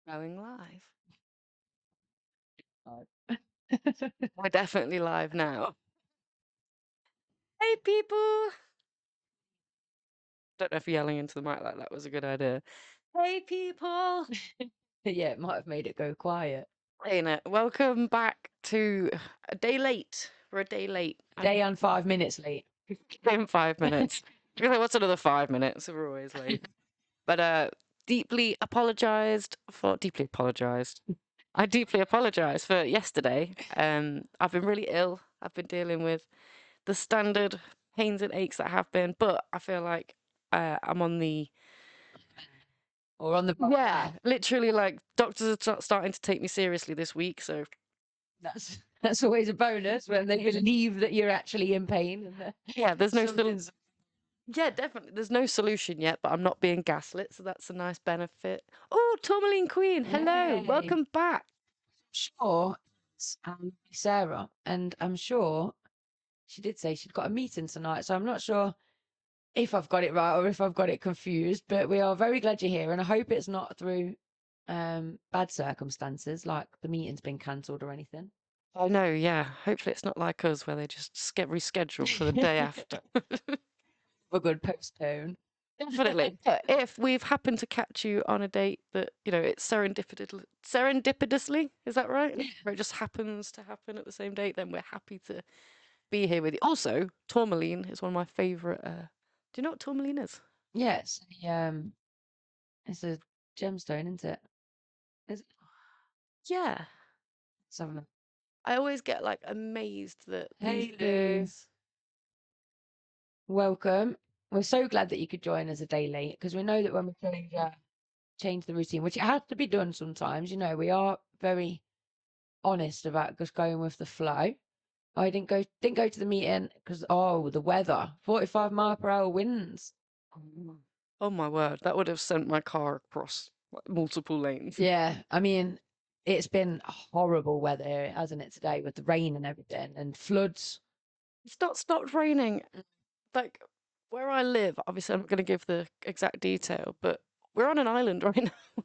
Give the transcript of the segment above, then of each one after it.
Going live. Oh. We're definitely live now. Hey, people! Don't know if yelling into the mic like that was a good idea. Hey, people! Yeah, it might have made it go quiet. Ain't it? Welcome back to a day late. We're a day late. Day and 5 minutes late. In 5 minutes. You're like, what's another 5 minutes? We're always late. But deeply apologized. I deeply apologize for yesterday. I've been really ill. I've been dealing with the standard pains and aches that have been, but I feel like I'm on the Or on the yeah, literally like doctors are starting to take me seriously this week. So that's always a bonus when they believe that you're actually in pain. And yeah, there's no something's yeah, definitely there's no solution yet, but I'm not being gaslit, so that's a nice benefit. Oh, Tourmaline Queen, hello, Hey. welcome back. Sure, it's Sarah, and I'm sure she did say she'd got a meeting tonight, so I'm not sure if I've got it right or if I've got it confused, but we are very glad you're here, and I hope it's not through bad circumstances, like the meeting's been cancelled or anything. I know, yeah. Hopefully it's not like us where they just get rescheduled for the day after. A good postpone. Definitely. But if we've happened to catch you on a date that, it's serendipitously, is that right? Yeah. Where it just happens to happen at the same date, then we're happy to be here with you. Also, tourmaline is one of my favourite. Do you know what tourmaline is? Yes, it's a gemstone, isn't it? Is it? Yeah. Let's have a look. I always get like amazed that these Hey Lou, things. welcome. We're so glad that you could join us a day late because we know that when we change the routine, which it has to be done sometimes, we are very honest about just going with the flow. I didn't go to the meeting because the weather, 45 mile per hour winds. Oh my word, that would have sent my car across like multiple lanes. Yeah, I mean, it's been horrible weather here, hasn't it, today with the rain and everything and floods. It's not stopped raining. Like where I live, obviously I'm not going to give the exact detail, but we're on an island right now.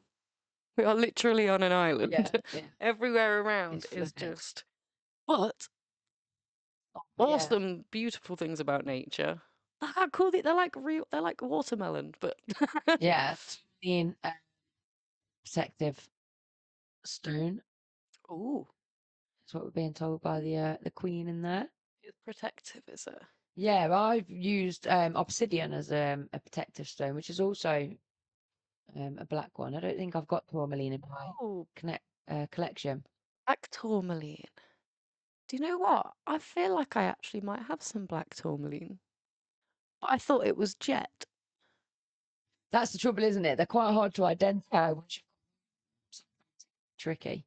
We are literally on an island. Yeah, yeah. Everywhere around It's is flooded. just, but Yeah, awesome, beautiful things about nature. Look how cool they're like real. They're like watermelon, but yeah. Being protective stone. ooh, That's what we're being told by the queen in there. it's protective, is it? Yeah, I've used obsidian as a protective stone, which is also a black one. I don't think I've got tourmaline in my Oh, collection. black tourmaline. Do you know what? I feel like I actually might have some black tourmaline. But I thought it was jet. That's the trouble, isn't it? They're quite hard to identify, which is tricky.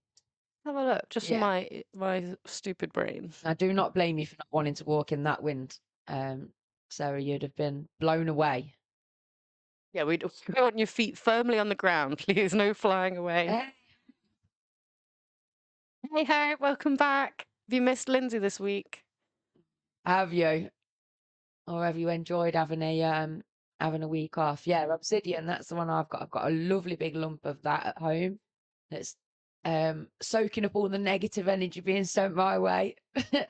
Have a look, just for Yeah. my stupid brain. I do not blame you for not wanting to walk in that wind. Sarah, you'd have been blown away. Yeah, we go on your feet firmly on the ground, please. No flying away. Eh, Hey, hey, welcome back. Have you missed Lindsay this week? have you? Or have you enjoyed having a week off? Yeah, obsidian, that's the one I've got. I've got a lovely big lump of that at home. That's soaking up all the negative energy being sent my way.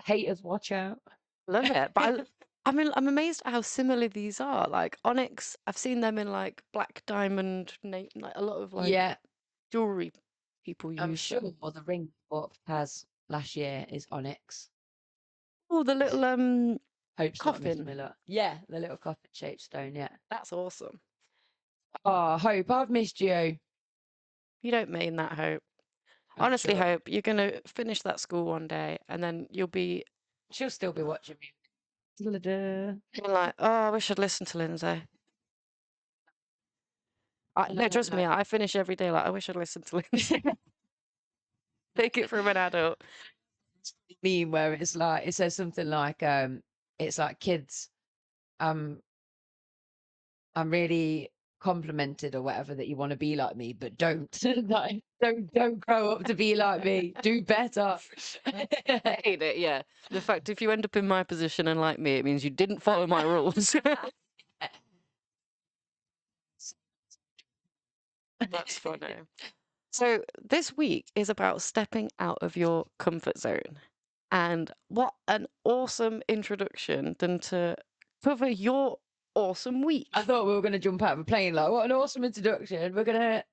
Haters, watch out. Love it. But I mean, I'm amazed at how similar these are. Like onyx, I've seen them in like black diamond, like a lot of like Yeah, jewelry people I'm use sure them. the ring I bought for Paz last year is onyx. Oh, the little Hope's not Miss coffin. Miller. Yeah, the little coffin shaped stone. Yeah. That's awesome. Oh, Hope, I've missed you. You don't mean that, Hope. I'm Honestly, sure Hope, you're gonna finish that school one day, and then you'll be she'll still be watching me. like, oh, I wish I'd listened to Lindsay. No, trust me, No. I finish every day like, I wish I'd listened to Lindsay. Take it from an adult. Meme where it's like it says something like it's like kids um I'm really complimented or whatever that you want to be like me, but don't like, don't grow up to be like me. Do better. I hate it, yeah. The fact if you end up in my position and like me, it means you didn't follow my rules. That's funny. So this week is about stepping out of your comfort zone. And what an awesome introduction than to cover your awesome week. I thought we were going to jump out of a plane. Like, what an awesome introduction. We're going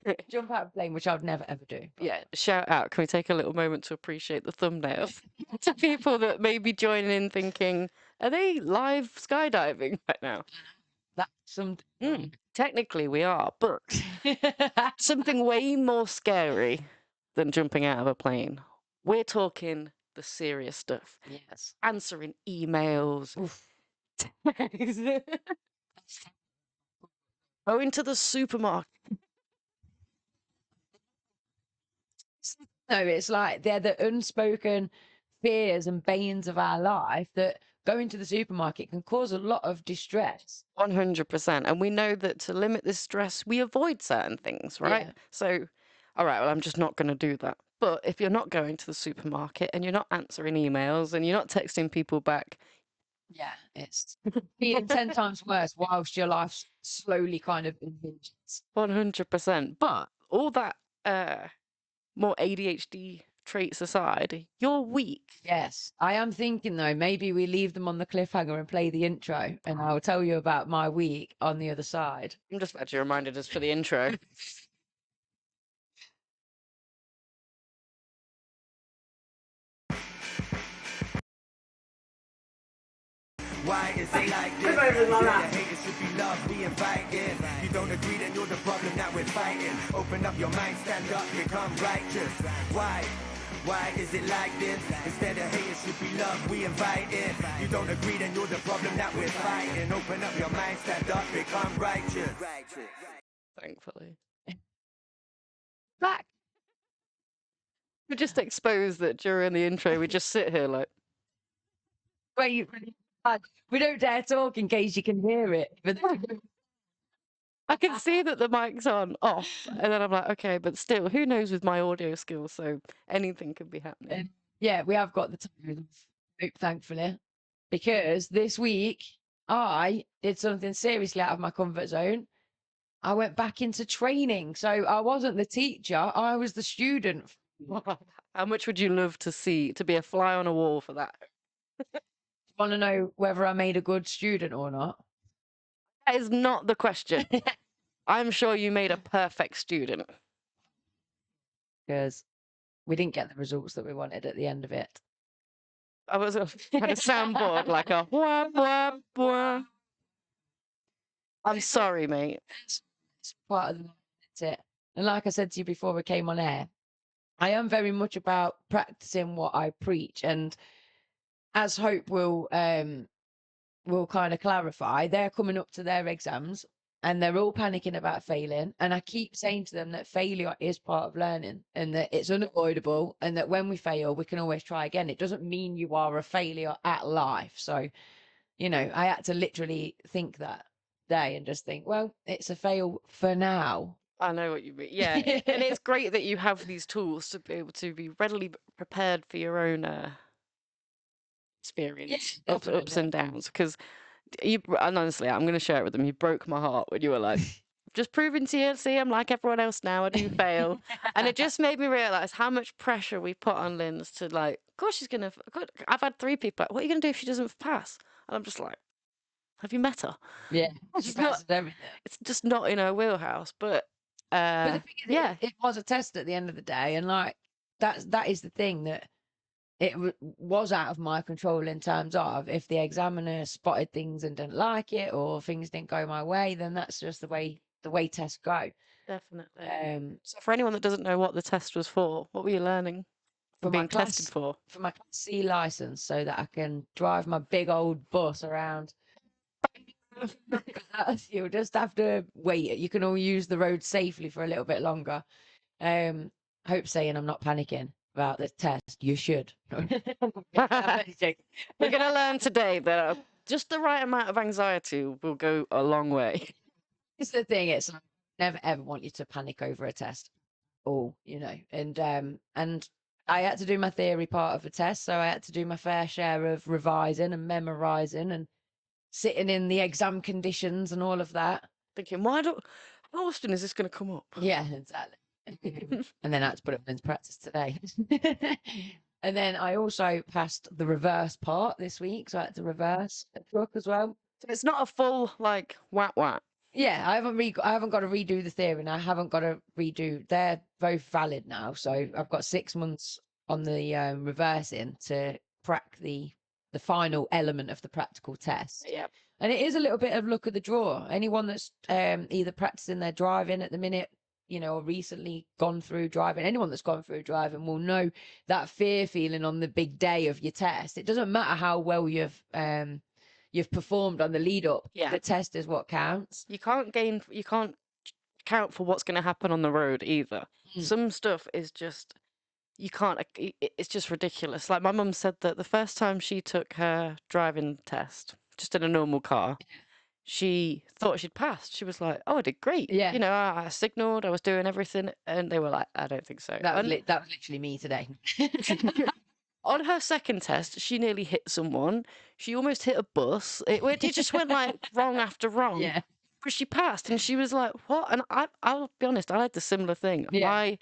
to jump out of a plane, which I would never, ever do. Yeah, shout out. Can we take a little moment to appreciate the thumbnail? To people that may be joining in thinking, are they live skydiving right now? That's something. Technically, we are, but something way more scary than jumping out of a plane. We're talking the serious stuff. Yes. Answering emails, texts, going to the supermarket. No, it's like they're the unspoken fears and banes of our life that going to the supermarket can cause a lot of distress. 100%. And we know that to limit this stress, we avoid certain things, right? Yeah. So, all right, well, I'm just not going to do that. But if you're not going to the supermarket and you're not answering emails and you're not texting people back, Yeah, it's feeling 10 times worse whilst your life's slowly kind of impinges. 100%. But all that more ADHD traits aside, you're weak. Yes, I am thinking though, maybe we leave them on the cliffhanger and play the intro, and I'll tell you about my week on the other side. I'm just glad you reminded us for the intro. Why is it like this? The haters should be loved, we invited. You don't agree, then you're the problem that we're fighting. Open up your mind, stand up, become righteous. Why? Why is it like this? Instead of haters should be loved, we invited. You don't agree, then you're the problem that we're fighting. Open up your mind, stand up, become righteous. Thankfully. Back. We just exposed that during the intro, we just sit here like, Wait, we don't dare talk in case you can hear it. But I can see that the mic's on off, and then I'm like, okay, but still, who knows with my audio skills? So anything could be happening. yeah, we have got the time, thankfully, because this week I did something seriously out of my comfort zone. I went back into training. So I wasn't the teacher, I was the student. How much would you love to see to be a fly on a wall for that? Want to know whether I made a good student or not? That is not the question. I'm sure you made a perfect student. Because we didn't get the results that we wanted at the end of it. I was had a soundboard like a wah wah wah. I'm sorry, mate. It's part of it. And like I said to you before we came on air, I am very much about practicing what I preach. And as Hope will kind of clarify, they're coming up to their exams and they're all panicking about failing. And I keep saying to them that failure is part of learning and that it's unavoidable and that when we fail, we can always try again. It doesn't mean you are a failure at life. So, you know, I had to literally think that day and just think, well, it's a fail for now. I know what you mean. Yeah. And it's great that you have these tools to be able to be readily prepared for your own experience, Yeah, ups and downs. Because you, and honestly, I'm going to share it with them. You broke my heart when you were like, just proving to you, see, I'm like everyone else now. I do fail. And it just made me realize how much pressure we put on Lynn's to like, of course she's going to, I've had 3 people like, what are you going to do if she doesn't pass? And I'm just like, have you met her? Yeah, It's not, everything. it's just not in her wheelhouse. But But the thing is, yeah, it was a test at the end of the day, and like that is the thing that it was out of my control in terms of if the examiner spotted things and didn't like it or things didn't go my way, then that's just the way tests go. definitely. So for anyone that doesn't know what the test was for, what were you learning? For Being my tested class, for? for my Class C license, so that I can drive my big old bus around. You'll just have to wait. You can all use the road safely for a little bit longer. Hope saying I'm not panicking about the test. You should. We're going to learn today that just the right amount of anxiety will go a long way. It's the thing. It's like, never ever want you to panic over a test. Or you know, and I had to do my theory part of the test, so I had to do my fair share of revising and memorizing and sitting in the exam conditions and all of that. Thinking, how often is this going to come up? Yeah, exactly. And then I had to put it into practice today. And then I also passed the reverse part this week, so I had to reverse a truck as well. So it's not a full like whack. Yeah, I haven't got to redo the theory, and I haven't got to redo. They're both valid now, so I've got 6 months on the reversing to crack the final element of the practical test. Yeah. And it is a little bit of luck of the draw. Anyone that's either practicing their driving at the minute, you know, or recently gone through driving, anyone that's gone through driving will know that fear feeling on the big day of your test. It doesn't matter how well you've performed on the lead up. Yeah. The test is what counts. You can't count for what's going to happen on the road either. Some stuff is just, you can't, it's just ridiculous. Like my mum said that the first time she took her driving test, just in a normal car, she thought she'd passed. She was like, "Oh, I did great." Yeah. You know, I signaled, I was doing everything. And they were like, "I don't think so." That was literally me today. On her second test, she nearly hit someone. She almost hit a bus. It just went like wrong after wrong. Yeah. But she passed, and she was like, "What?" And I'll be honest, I had the similar thing. Yeah. I,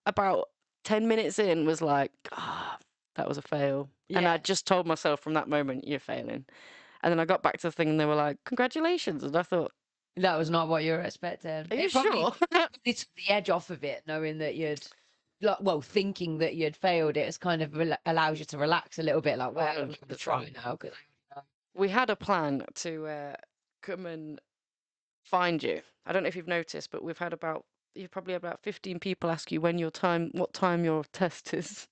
about 10 minutes in, was like, "Ah, that was a fail." And I Yeah. just told myself from that moment, "You're failing." And then I got back to the thing, and they were like, "Congratulations!" And I thought, That was not what you were expecting. "Are you It probably sure?" took the edge off of it, knowing that thinking that you'd failed. It's kind of allows you to relax a little bit. Like, well, I'm going to try now. We had a plan to come and find you. I don't know if you've noticed, but you've probably had about 15 people ask you what time your test is.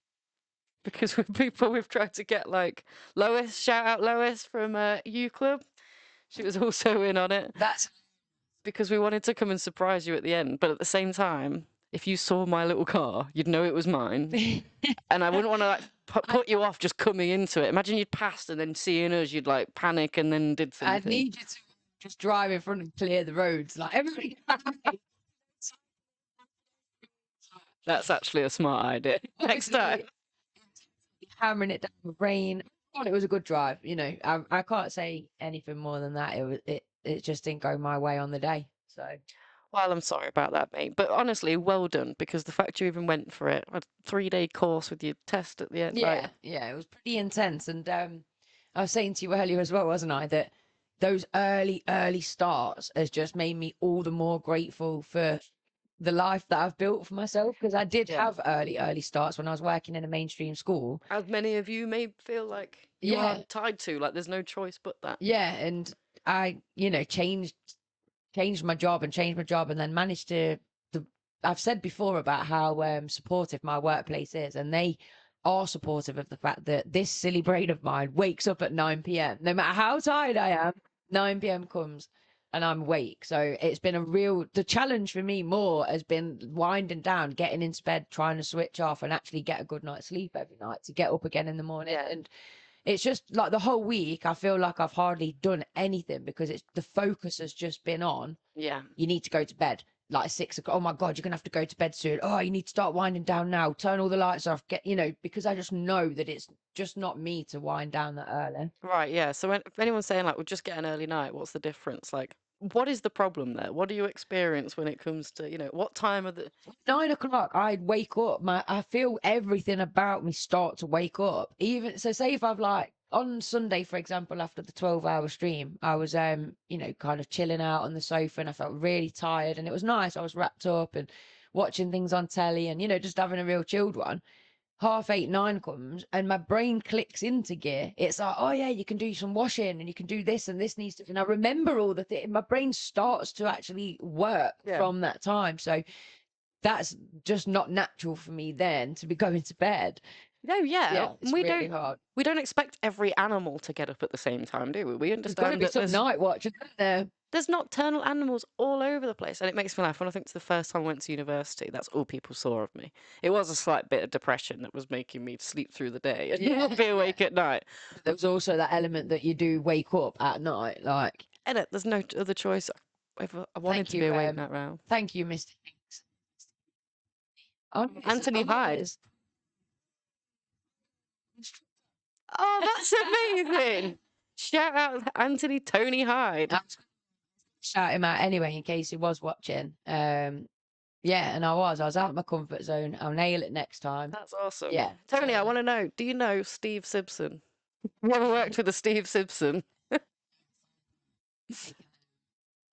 Because with people we've tried to get, like Lois, shout out Lois from U Club. She was also in on it. That's because we wanted to come and surprise you at the end. But at the same time, if you saw my little car, you'd know it was mine. And I wouldn't want to like put you off just coming into it. Imagine you'd passed and then seeing us, you'd like panic and then did something. I'd need you to just drive in front and clear the roads. Like everybody. That's actually a smart idea. Next time. Hammering it down with rain. I thought it was a good drive. You know, I can't say anything more than that. It just didn't go my way on the day. So, well, I'm sorry about that, mate. But honestly, well done, because the fact you even went for it, a 3-day course with your test at the end. Yeah, yeah, it was pretty intense. And I was saying to you earlier as well, wasn't I, that those early starts has just made me all the more grateful for the life that I've built for myself, because I did have early starts when I was working in a mainstream school. As many of you may feel like you are tied to, like there's no choice but that. Yeah, and I, changed my job and then managed to I've said before about how supportive my workplace is, and they are supportive of the fact that this silly brain of mine wakes up at 9 p.m. No matter how tired I am, 9 p.m. comes and I'm awake. So it's been the challenge for me more has been winding down, getting into bed, trying to switch off and actually get a good night's sleep every night to get up again in the morning. And it's just like the whole week, I feel like I've hardly done anything because the focus has just been on, you need to go to bed. Like 6 o'clock. Oh my God, you're going to have to go to bed soon. Oh, you need to start winding down now. Turn all the lights off. Because I just know that it's just not me to wind down that early. Right, yeah. So if anyone's saying like, we'll just get an early night, what's the difference? Like, what is the problem there? What do you experience when it comes to, what time of the... 9 o'clock, I'd wake up. I feel everything about me start to wake up. Even, so say if I've like, on Sunday, for example, after the 12-hour stream, I was, kind of chilling out on the sofa and I felt really tired and it was nice. I was wrapped up and watching things on telly and, just having a real chilled one. 8:30, 9 comes and my brain clicks into gear. It's like, oh yeah, you can do some washing and you can do this and this needs to, and I remember all the things. My brain starts to actually work from that time. So that's just not natural for me then to be going to bed. No, it's really hard. We don't expect every animal to get up at the same time, do we? We understand that there's night watch, isn't there? There's nocturnal animals all over the place, and it makes me laugh when I think to the first time I went to university. That's all people saw of me. It was a slight bit of depression that was making me sleep through the day and be awake at night. But there was also that element that you do wake up at night, like. And there's no other choice. I wanted to be awake that round. Thank you, Mr. Anthony Hyde. Oh, that's amazing! Shout out Anthony Tony Hyde. Shout him out anyway in case he was watching. Yeah, and I was out of my comfort zone. I'll nail it next time. That's awesome. Yeah. Tony, I So want to know, do you know Steve Simpson? You ever worked with a Steve Simpson?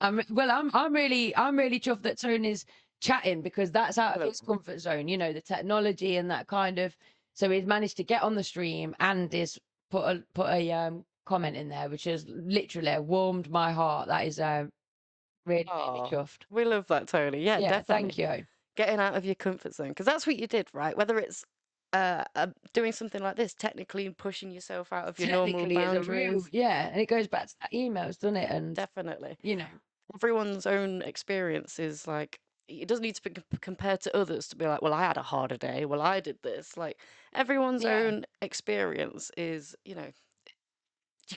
I'm really chuffed that Tony's chatting, because that's out of his comfort zone, you know, the technology and that kind of. So he's managed to get on the stream and is put a comment in there, which has literally warmed my heart. That is really made me Oh, chuffed. we love that, Tony. Yeah, Yeah, definitely. thank you. Getting out of your comfort zone, because that's what you did, right? Whether it's doing something like this, technically pushing yourself out of your normal Technically, is a real, boundaries. yeah, and it goes back to that emails, doesn't it? And Definitely. you know, Everyone's own experience is like, it doesn't need to be compared to others to be like, well, I had a harder day. Well, I did this. Like, everyone's yeah, own experience is, you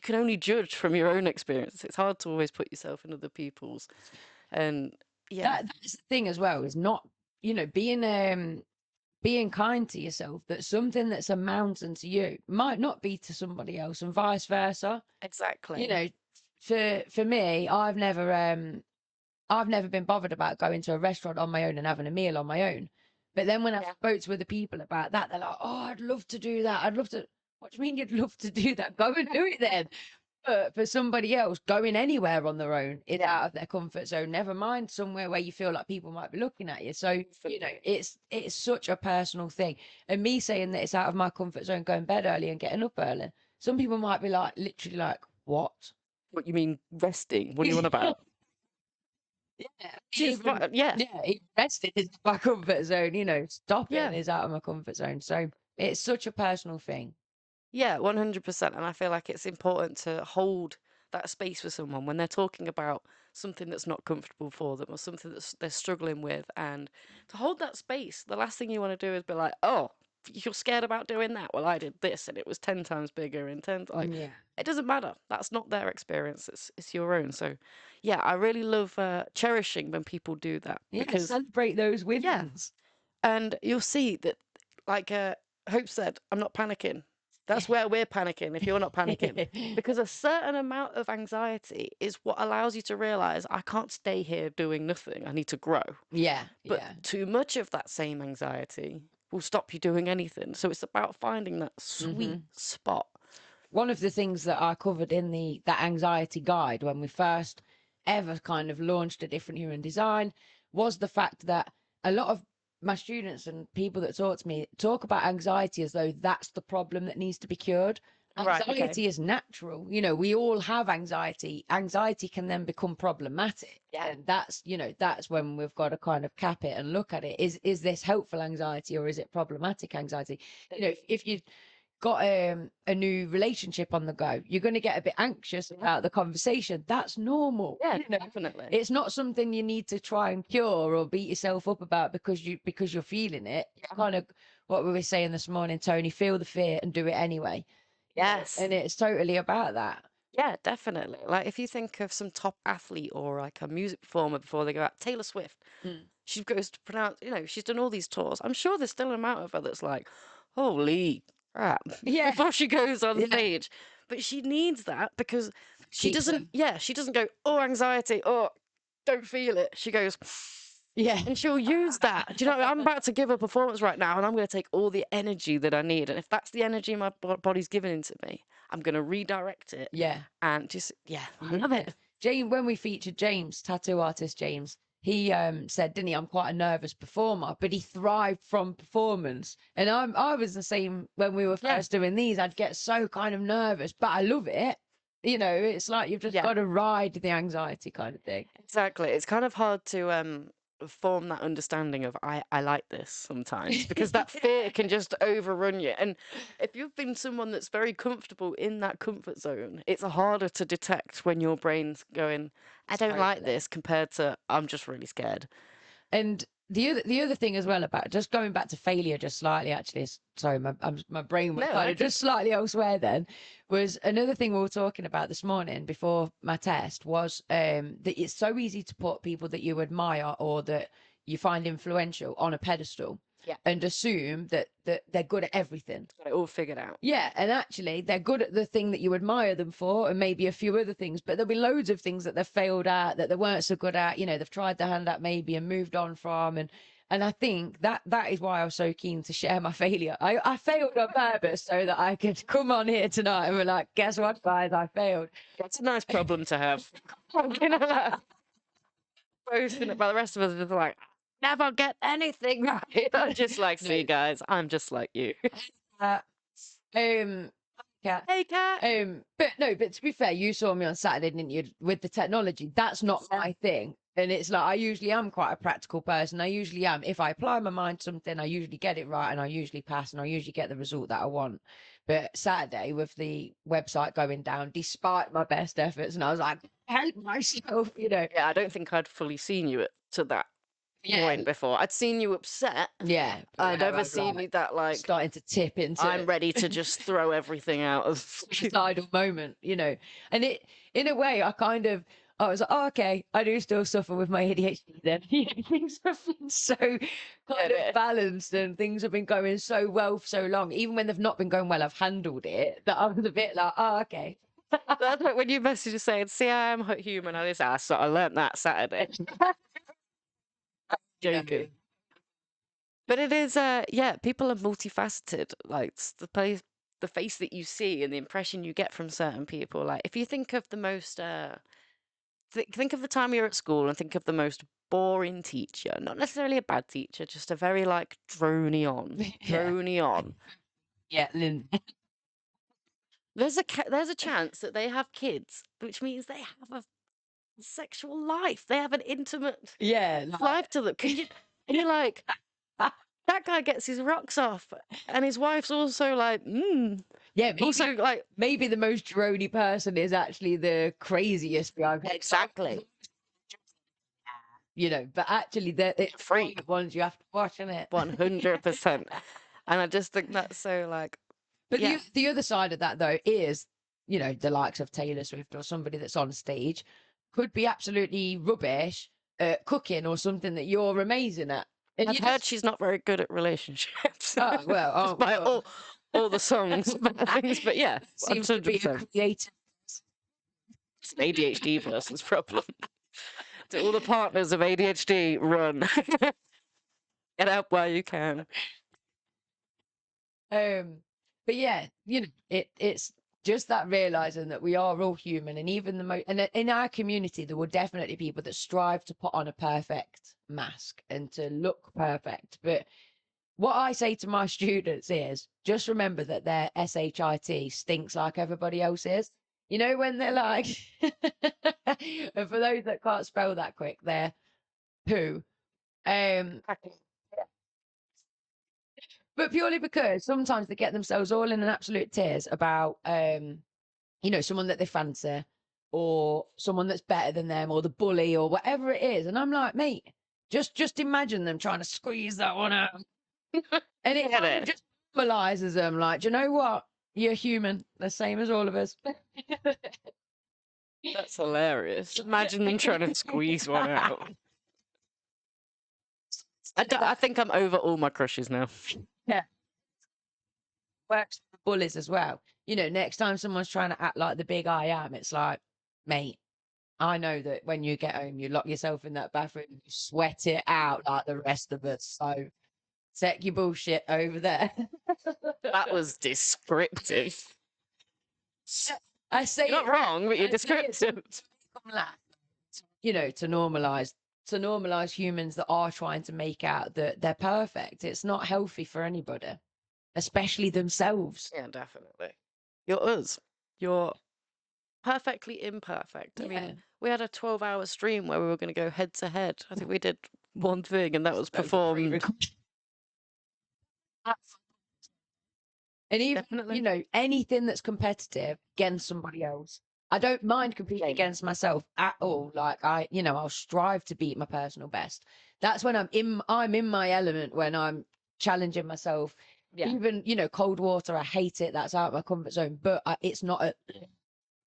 can only judge from your own experience. It's hard to always put yourself in other people's. And yeah, that's the thing as well, is not, you know, being kind to yourself, that something that's a mountain to you might not be to somebody else, and vice versa. exactly. You know, for me, I've never been bothered about going to a restaurant on my own and having a meal on my own. But then when I Yeah. spoke to other people about that, they're like, "Oh, I'd love to do that. I'd love to." What do you mean you'd love to do that? Go and do it then. But for somebody else, going anywhere on their own is out of their comfort zone. Never mind somewhere where you feel like people might be looking at you. So, you know, it's such a personal thing. And me saying that it's out of my comfort zone, going bed early and getting up early, some people might be like, literally like, what? What you mean resting? What do you want about? Yeah, Yeah. even resting is my comfort zone. You know, stopping Yeah. is out of my comfort zone. So it's such a personal thing. Yeah, 100%. And I feel like it's important to hold that space for someone when they're talking about something that's not comfortable for them or something that they're struggling with. And to hold that space, the last thing you want to do is be like, oh, you're scared about doing that. Well, I did this and it was 10 times bigger and 10, like, Yeah, it doesn't matter. That's not their experience. It's your own. So, yeah, I really love cherishing when people do that yeah. because, Celebrate those wins. yeah, and you'll see that, like Hope said, I'm not panicking. That's where we're panicking if you're not panicking. Because a certain amount of anxiety is what allows you to realize I can't stay here doing nothing. I need to grow. Yeah, But yeah. too much of that same anxiety will stop you doing anything. So it's about finding that sweet spot. One of the things that I covered in that anxiety guide when we first ever kind of launched a different human design was the fact that a lot of my students and people that talk to me talk about anxiety as though that's the problem that needs to be cured. Right, okay. Anxiety is natural. You know, we all have anxiety. Anxiety can then become problematic. Yeah. And that's, you know, that's when we've got to kind of cap it and look at it. Is this helpful anxiety or is it problematic anxiety? You know, if you got a new relationship on the go, you're going to get a bit anxious about the conversation. That's normal. Yeah, You know, definitely. it's not something you need to try and cure or beat yourself up about because you're feeling it. Yeah. Kind of what we were saying this morning, Tony, feel the fear and do it anyway. Yes. And it's totally about that. Yeah, definitely. Like if you think of some top athlete or like a music performer before they go out, Taylor Swift, she goes to pronounce, she's done all these tours. I'm sure there's still an amount of her that's like, holy crap, Yeah. before she goes on stage. But she needs that because she doesn't, she doesn't go, oh, anxiety, oh, don't feel it. She goes, yeah. And she'll use that. Do you know, I'm about to give a performance right now and I'm going to take all the energy that I need. And if that's the energy my body's giving into me, I'm going to redirect it. Yeah. And just, I love it. James, when we featured James, tattoo artist James, he said, didn't he, I'm quite a nervous performer, but he thrived from performance. And I was the same when we were first doing these. I'd get so kind of nervous, but I love it. You know, it's like you've just got to ride the anxiety kind of thing. Exactly. It's kind of hard to form that understanding of I like this sometimes because that fear can just overrun you. And if you've been someone that's very comfortable in that comfort zone, it's harder to detect when your brain's going, I don't like this, compared to I'm just really scared. And the other thing as well, about just going back to failure just slightly, actually, sorry, my brain was kind of just slightly elsewhere then, was another thing we were talking about this morning before my test was that it's so easy to put people that you admire or that you find influential on a pedestal. and assume that they're good at everything. Got it all figured out. Yeah, and actually they're good at the thing that you admire them for, and maybe a few other things, but there'll be loads of things that they've failed at, that they weren't so good at, they've tried their hand at maybe and moved on from. And I think that is why I was so keen to share my failure. I failed on purpose so that I could come on here tonight and be like, guess what, guys, I failed. That's a nice problem to have. Boasting it, but the rest of us are just like, never get anything right. I'm just like, see, guys, I'm just like you. Cat. Hey, Cat. But to be fair, you saw me on Saturday, didn't you? With the technology, that's not my thing. And it's like, I usually am quite a practical person. I usually am. If I apply my mind to something, I usually get it right and I usually pass and I usually get the result that I want. But Saturday, with the website going down, despite my best efforts, and I was like, help myself, Yeah, I don't think I'd fully seen you to that point before. I'd seen you upset. Yeah. I'd never seen you that, like, starting to tip into I'm ready to just throw everything out of suicidal moment, And it, in a way, I was like, oh, okay, I do still suffer with my ADHD then. Things have been so kind of balanced and things have been going so well for so long. Even when they've not been going well, I've handled it. That I was a bit like, oh, okay. That's like when you message saying, see, I am human. I learned that Saturday. Joking. But it is, people are multifaceted. Like, it's the face that you see and the impression you get from certain people. Like, if you think of the most... think of the time you're at school and think of the most boring teacher, not necessarily a bad teacher, just a very like drony on. Yeah, Lynn. There's a chance that they have kids, which means they have a sexual life. They have an intimate life to them. And you're like, that guy gets his rocks off, and his wife's also like, Yeah, also like maybe the most drony person is actually the craziest guy. Exactly. But actually they're freak ones you have to watch, isn't it? 100%. And I just think that's so like. But the other side of that though is, the likes of Taylor Swift or somebody that's on stage could be absolutely rubbish at cooking or something that you're amazing at. And I've heard she's not very good at relationships. Oh, well, by all the songs and things, but yeah, seems to be a creative. It's an ADHD person's problem. To all the partners of ADHD, run. Get help while you can. But yeah, it's just that realizing that we are all human, and even and in our community, there were definitely people that strive to put on a perfect mask and to look perfect. But what I say to my students is just remember that their SHIT stinks like everybody else's. When they're like, and for those that can't spell that quick, they're poo. But purely because sometimes they get themselves all in an absolute tears about, someone that they fancy or someone that's better than them or the bully or whatever it is. And I'm like, mate, just imagine them trying to squeeze that one out. And it just normalizes them. Like, do you know what? You're human, the same as all of us. That's hilarious. Imagine them trying to squeeze one out. I think I'm over all my crushes now. Yeah. Works for bullies as well. Next time someone's trying to act like the big I am, it's like, mate, I know that when you get home, you lock yourself in that bathroom, you sweat it out like the rest of us. So take your bullshit over there. That was descriptive. I say you're not wrong, but you're descriptive. To normalize humans that are trying to make out that they're perfect. It's not healthy for anybody, especially themselves. Yeah, definitely. You're us. You're perfectly imperfect. I mean, we had a 12-hour stream where we were going to go head to head. I think we did one thing, and that was performed. And even, anything that's competitive against somebody else, I don't mind competing against myself at all. Like I'll strive to beat my personal best. That's when I'm in my element, when I'm challenging myself. Yeah. Even, cold water, I hate it. That's out of my comfort zone, but it's not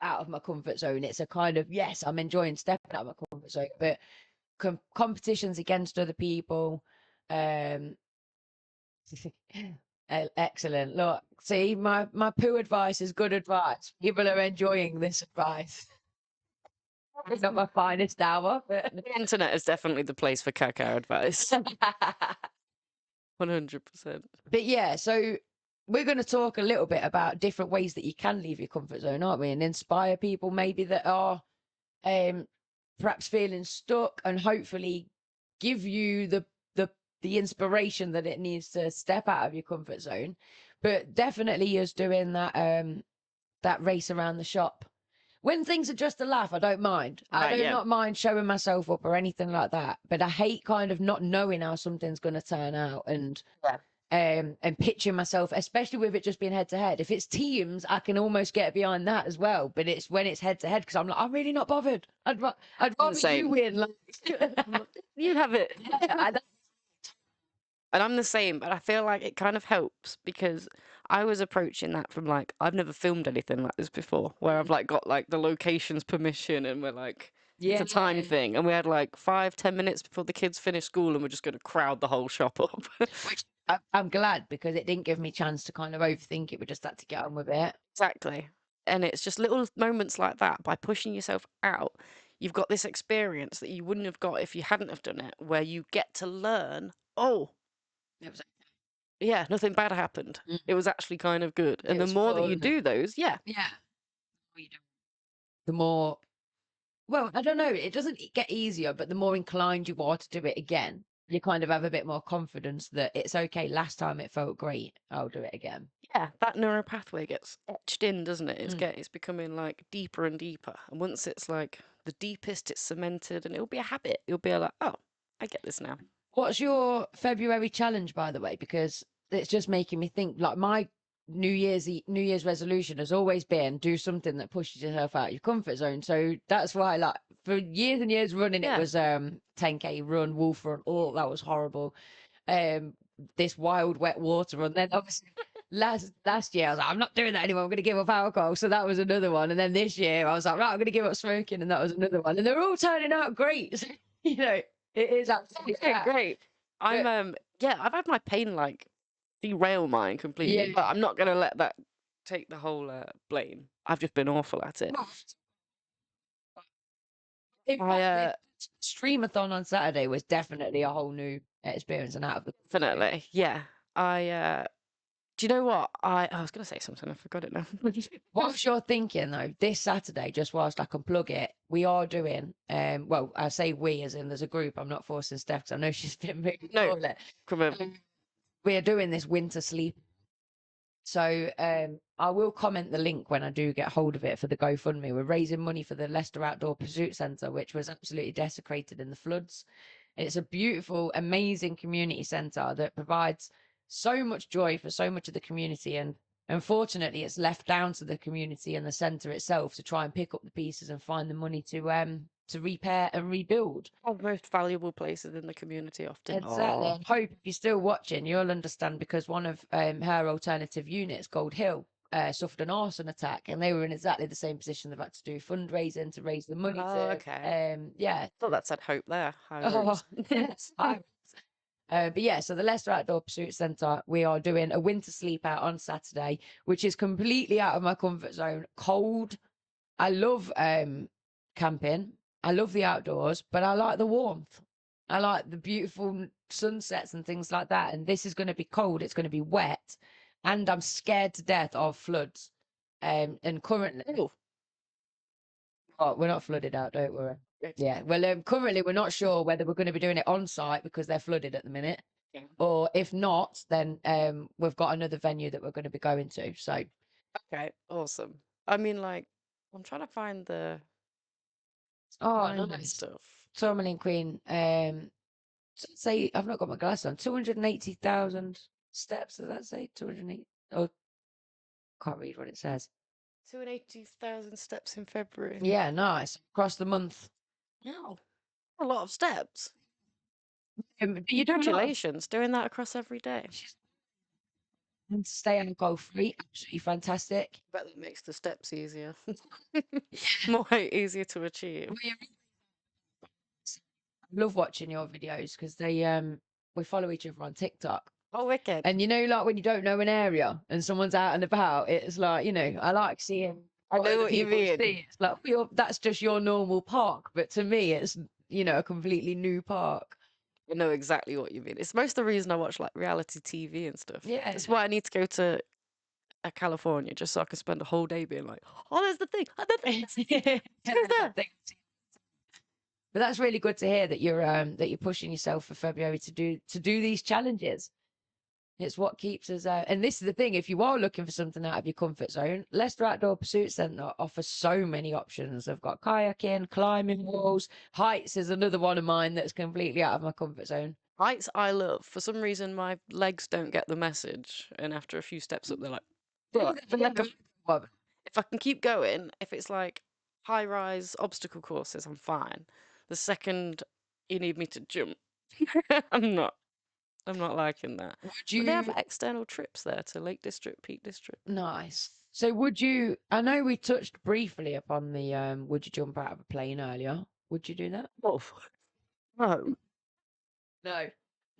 out of my comfort zone. It's a kind of, yes, I'm enjoying stepping out of my comfort zone, but competitions against other people, Excellent. Look, see, my poo advice is good advice. People are enjoying this advice. It's not my finest hour, but The internet is definitely the place for cacao advice. 100%. but yeah, so we're going to talk a little bit about different ways that you can leave your comfort zone, aren't we? And inspire people maybe that are perhaps feeling stuck, and hopefully give you the inspiration that it needs to step out of your comfort zone. But definitely is doing that race around the shop. When things are just a laugh, I don't mind. I Right, do yeah. not mind showing myself up or anything like that. But I hate kind of not knowing how something's going to turn out, and picturing myself, especially with it just being head to head. If it's teams, I can almost get behind that as well. But it's when it's head to head, because I'm like, I'm really not bothered. I'd rather you same. win. Like, You have it. I- And I'm the same, but I feel like it kind of helps because I was approaching that from like, I've never filmed anything like this before, where I've like got like the location's permission and we're like, it's a time thing. And we had like 5-10 minutes before the kids finish school and we're just going to crowd the whole shop up. Which I'm glad, because it didn't give me chance to kind of overthink it. We just had to get on with it. Exactly. And it's just little moments like that, by pushing yourself out, you've got this experience that you wouldn't have got if you hadn't have done it, where you get to learn, oh, It was, yeah, nothing bad happened. It was actually kind of good. And It the was more that you fun. do those, yeah. The more, well, I don't know, it doesn't get easier, but the more inclined you are to do it again, you kind of have a bit more confidence that it's okay. Last time it felt great, I'll do it again. Yeah, that neural pathway gets etched in, doesn't it? It's becoming like deeper and deeper. And once it's like the deepest, it's cemented and it'll be a habit. You'll be like, oh, I get this now. What's your February challenge, by the way? Because it's just making me think, like, my New Year's resolution has always been do something that pushes yourself out of your comfort zone. So that's why, like, for years and years running, Yeah. it was 10K run, wolf run. Oh, that was horrible. This wild wet water run. Then obviously last year I was like, I'm not doing that anymore. I'm going to give up alcohol. So that was another one. And then this year I was like, right, I'm going to give up smoking, and that was another one. And they're all turning out great. So, you know, it is absolutely Okay, great. I'm yeah, I've had my pain like derail mine completely, but I'm not gonna let that take the whole blame. I've just been awful at it. In fact, I the streamathon on Saturday was definitely a whole new experience, and out of the definitely, yeah. I do you know what? I was gonna say something, I forgot it now. What you're thinking though, this Saturday, just whilst I can plug it, we are doing well, I say we as in there's a group. I'm not forcing Steph, 'cause I know she's been really No, for it. come on. We are doing this winter sleep. So I will comment the link when I do get hold of it for the GoFundMe. We're raising money for the Leicester Outdoor Pursuit Centre, which was absolutely desecrated in the floods. It's a beautiful, amazing community centre that provides so much joy for so much of the community. And unfortunately, it's left down to the community and the centre itself to try and pick up the pieces and find the money to repair and rebuild. Oh, most valuable places in the community often. Exactly. Oh. And hope if you're still watching, you'll understand, because one of her alternative units, Gold Hill, suffered an arson attack, and they were in exactly the same position. They've had to do fundraising to raise the money Oh, to. okay. Yeah. I thought that said hope there. High Oh, hopes. yes. But yeah, so the Leicester Outdoor Pursuit Centre, we are doing a winter sleep out on Saturday, which is completely out of my comfort zone. Cold. I love camping. I love the outdoors, but I like the warmth. I like the beautiful sunsets and things like that. And this is going to be cold. It's going to be wet, and I'm scared to death of floods. And currently, Oh, oh, we're not flooded out, don't worry. good. Yeah. Well, currently we're not sure whether we're going to be doing it on site because they're flooded at the minute, Yeah. or if not, then we've got another venue that we're going to be going to. So Okay, awesome. I mean, like, I'm trying to find the nice. stuff. Tourmaline Queen. Say I've not got my glasses on. 280,000 steps. Does that say 280? Oh, can't read what it says. 280,000 steps in February. Yeah, nice. Across the month. Wow. A lot of steps. You don't know. Congratulations, doing that across every day. And stay alcohol free. Absolutely fantastic. Bet that makes the steps easier. More easier to achieve. I love watching your videos because they we follow each other on TikTok. Oh, wicked. And you know, like when you don't know an area and someone's out and about, it's like, you know, I like seeing I know other what you people mean. see. It's like, that's just your normal park. But to me, it's, you know, a completely new park. I know exactly what you mean. It's most of the reason I watch like reality TV and stuff. Yeah. That's why I need to go to California, just so I can spend a whole day being like, oh, there's the thing. Oh, there's that. But that's really good to hear that you're pushing yourself for February to do these challenges. It's what keeps us out. And this is the thing, if you are looking for something out of your comfort zone, Leicester Outdoor Pursuit Centre offers so many options. They've got kayaking, climbing walls, heights is another one of mine that's completely out of my comfort zone. Heights I love. For some reason, my legs don't get the message. And after a few steps up, they're like, but if I can keep going, if it's like high-rise obstacle courses, I'm fine. The second you need me to jump, I'm not liking that. Would But they have you? external trips there to Lake District, Peak District. Nice. So would you? I know we touched briefly upon the would you jump out of a plane earlier? Would you do that? Oh, no, No.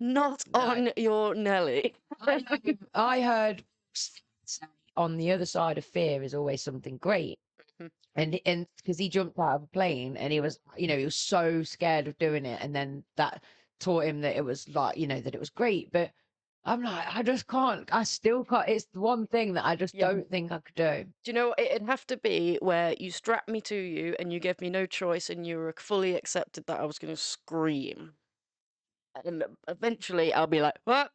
not No. on your Nelly. I heard say on the other side of fear is always something great. Mhm. And because he jumped out of a plane and he was, you know, he was so scared of doing it, and then that taught him that it was like, you know, that it was great. But I'm like, I just can't. I still can't. It's the one thing that I just Yeah. don't think I could do. Do you know what? It'd have to be where you strap me to you and you gave me no choice and you were fully accepted that I was going to scream. And eventually I'll be like, what?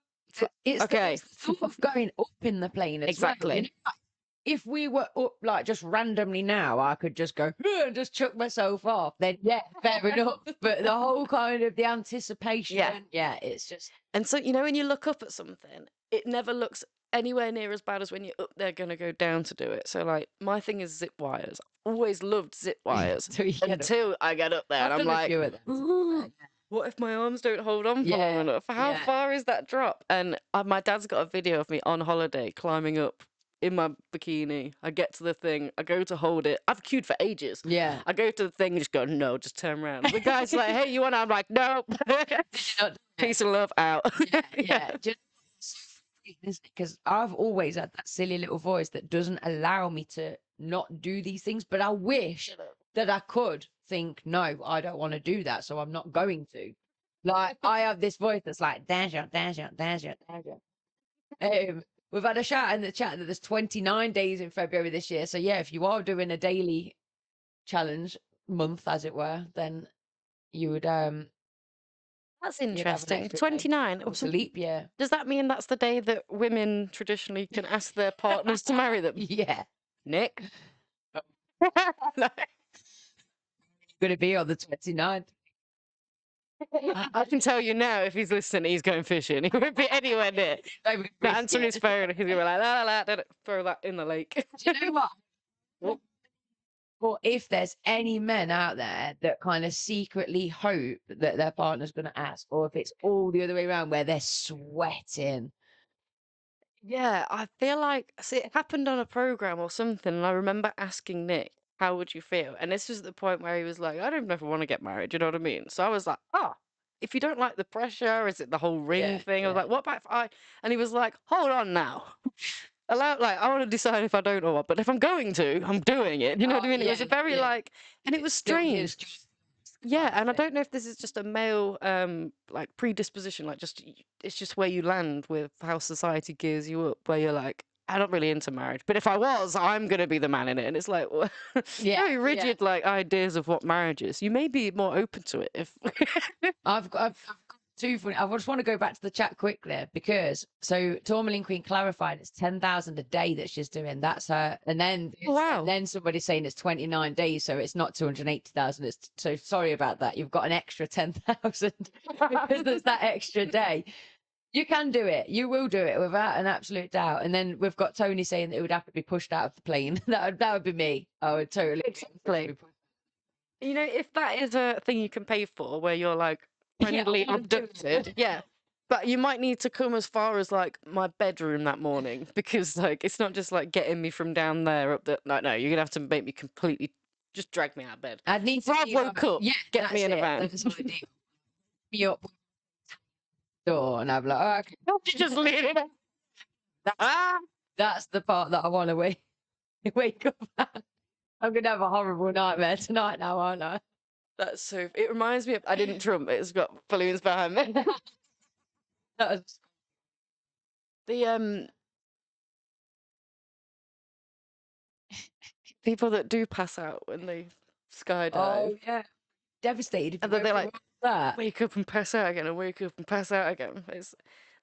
It's Okay. the thought of going up in the plane as Exactly. well. You know, like, if we were up like just randomly now, I could just go and just chuck myself off. Then yeah, fair enough. But the whole kind of the anticipation, yeah, it's just. And so, you know, when you look up at something, it never looks anywhere near as bad as when you're up there going to go down to do it. So, like, my thing is zip wires. I've always loved zip wires until I get up there and I'm like, what if my arms don't hold on for long enough? How far is that drop? And my dad's got a video of me on holiday climbing up in my bikini. I get to the thing, I go to hold it. I've queued for ages. Yeah. I go to the thing and just go, no, just turn around. The guy's like, hey, you want? I'm like, no. Peace and love out. Yeah. Because I've always had that silly little voice that doesn't allow me to not do these things, but I wish that I could think, no, I don't want to do that, so I'm not going to. Like, I have this voice that's like, dash out. We've had a shout in the chat that there's 29 days in February this year. So yeah, if you are doing a daily challenge month, as it were, then you would That's interesting. 29. It's a leap year. Does that mean that's the day that women traditionally can ask their partners to marry them? Yeah. Nick? No. Going to be on the 29th. I can tell you now, if he's listening, he's going fishing. He won't be anywhere near. But answering his phone, he's going to be like, la, la, la, throw that in the lake. Do you know what? Or if there's any men out there that kind of secretly hope that their partner's going to ask, or if it's all the other way around where they're sweating. Yeah, I feel like, see, it happened on a program or something, and I remember asking Nick, how would you feel? And this was at the point where he was like, I don't know if I want to get married, you know what I mean? So I was like, if you don't like the pressure, is it the whole ring thing? I was like, what about if I... And he was like, hold on now. I want to decide if I don't or what, but if I'm going to, I'm doing it. You know what I mean? It was a very and it was strange. Yeah, and I don't know if this is just a male like predisposition, like just it's just where you land with how society gears you up, where you're like, I'm not really into marriage, but if I was, I'm gonna be the man in it. And it's like very rigid like ideas of what marriage is. You may be more open to it if I've got two funny. I just want to go back to the chat quickly because Tourmaline Queen clarified it's 10,000 a day that she's doing. That's her, and then then somebody's saying it's 29 days, so it's not 280,000. It's so sorry about that. You've got an extra 10,000 because there's that extra day. You can do it. You will do it without an absolute doubt. And then we've got Tony saying that it would have to be pushed out of the plane. that would be me. I would totally. Exactly. You know, if that is a thing you can pay for, where you're like friendly abducted, but you might need to come as far as like my bedroom that morning because like it's not just like getting me from down there up the no, you're gonna have to make me completely just drag me out of bed. I'd need to woke up, get me in a van. Me up. door, and I'm like, oh, okay. Just lean it. Ah! That's the part that I want to wake up at. I'm gonna have a horrible nightmare tonight now, aren't I? That's so. It reminds me of. I didn't trump. It's got balloons behind me. That was, The people that do pass out when they skydive, oh yeah, devastated. If and you then they go like through that. wake up and pass out again, and wake up and pass out again.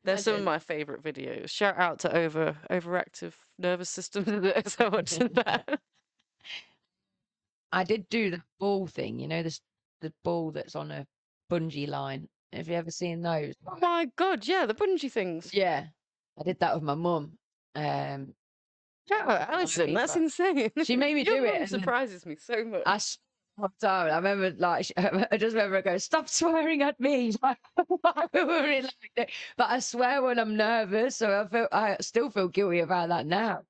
They're some of Imagine. my favourite videos. Shout out to overactive nervous system that is watching that. I did do the ball thing, you know, the ball that's on a bungee line. Have you ever seen those? Oh my god, yeah, the bungee things. Yeah, I did that with my mum. Shout out Alison, that's insane. She made me Your do it, mum and then surprises me so much. I remember, like, I just remember her going, "Stop swearing at me!" Like, we were in, like, but I swear when I'm nervous, so I still feel guilty about that now.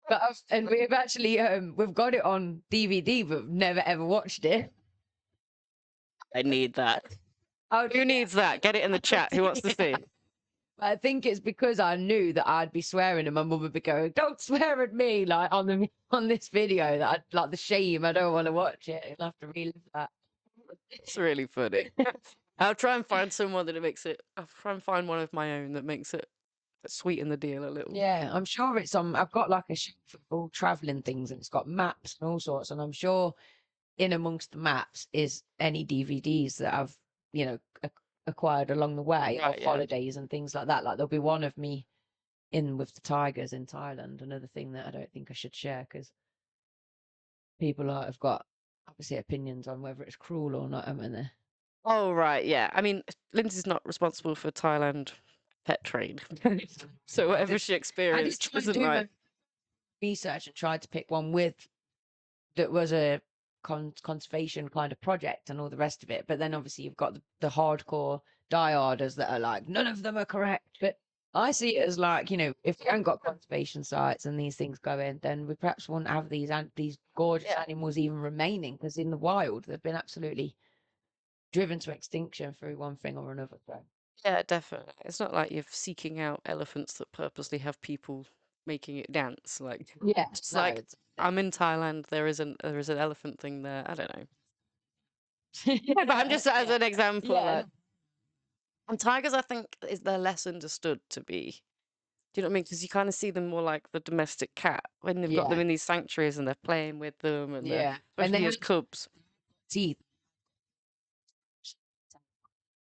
But and we've actually we've got it on DVD, but never ever watched it. I need that. Oh, Who needs that? Get it in the chat. Who wants to see? But I think it's because I knew that I'd be swearing, and my mum would be going, "Don't swear at me!" Like on this video, that I'd, like, the shame. I don't want to watch it. I'll have to relive that. It's really funny. I'll try and find someone that makes it. I'll try and find one of my own that makes it sweeten the deal a little. Yeah, I'm sure it's on. I've got like a shelf of all traveling things, and it's got maps and all sorts. And I'm sure in amongst the maps is any DVDs that I've, you know, acquired along the way Right, of yeah. holidays and things like that. Like there'll be one of me in with the tigers in Thailand. Another thing that I don't think I should share because people have got obviously opinions on whether it's cruel or not, haven't they? Oh right, yeah. I mean, Lindsay's not responsible for Thailand pet trade, so whatever she I did experienced try and isn't do right. my research and tried to pick one with that was a conservation kind of project and all the rest of it. But then obviously you've got the hardcore dieharders that are like, none of them are correct. But I see it as like, you know, if we haven't got conservation sites and these things going, then we perhaps won't have these gorgeous Yeah. animals even remaining, because in the wild they've been absolutely driven to extinction through one thing or another. So. Yeah, definitely. It's not like you're seeking out elephants that purposely have people making it dance. Like, Yeah, just no, like it's- I'm in Thailand, there is an elephant thing there. I don't know. Yeah, but I'm just as an example. Yeah, Like, and tigers, I think, they're less understood to be. Do you know what I mean? Because you kind of see them more like the domestic cat when they've got them Yeah. in these sanctuaries and they're playing with them and they're yeah, and especially they as have cubs. teeth.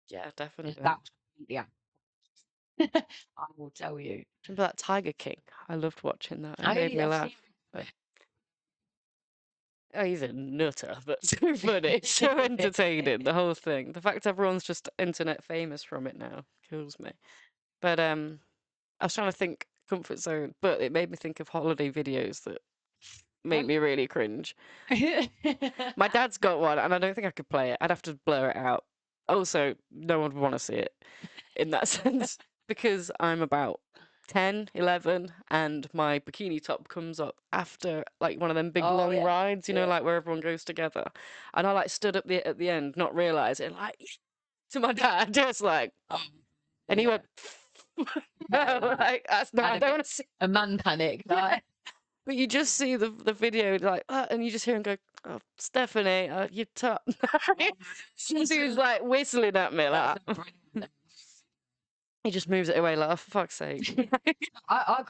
Yeah, definitely. That's yeah. I will tell you. Remember that Tiger King? I loved watching that. It I made only me have laugh. seen- Oh, he's a nutter, but so funny, so entertaining, the whole thing. The fact everyone's just internet famous from it now kills me. But I was trying to think comfort zone, but it made me think of holiday videos that make me really cringe. My dad's got one, and I don't think I could play it. I'd have to blur it out. Also, no one would want to see it in that sense because I'm about 10, 11, and my bikini top comes up after like one of them big Oh, long yeah. rides, you know, Yeah. like where everyone goes together. And I like stood up at the end, not realizing, like to my dad, just like, and he Yeah. went, no, like that's not. I don't want to see. A man panic. Like, But you just see the video like that, and you just hear him go, "Oh, Stephanie, you're top." He was like whistling at me like that. He just moves it away like, oh, for fuck's sake. I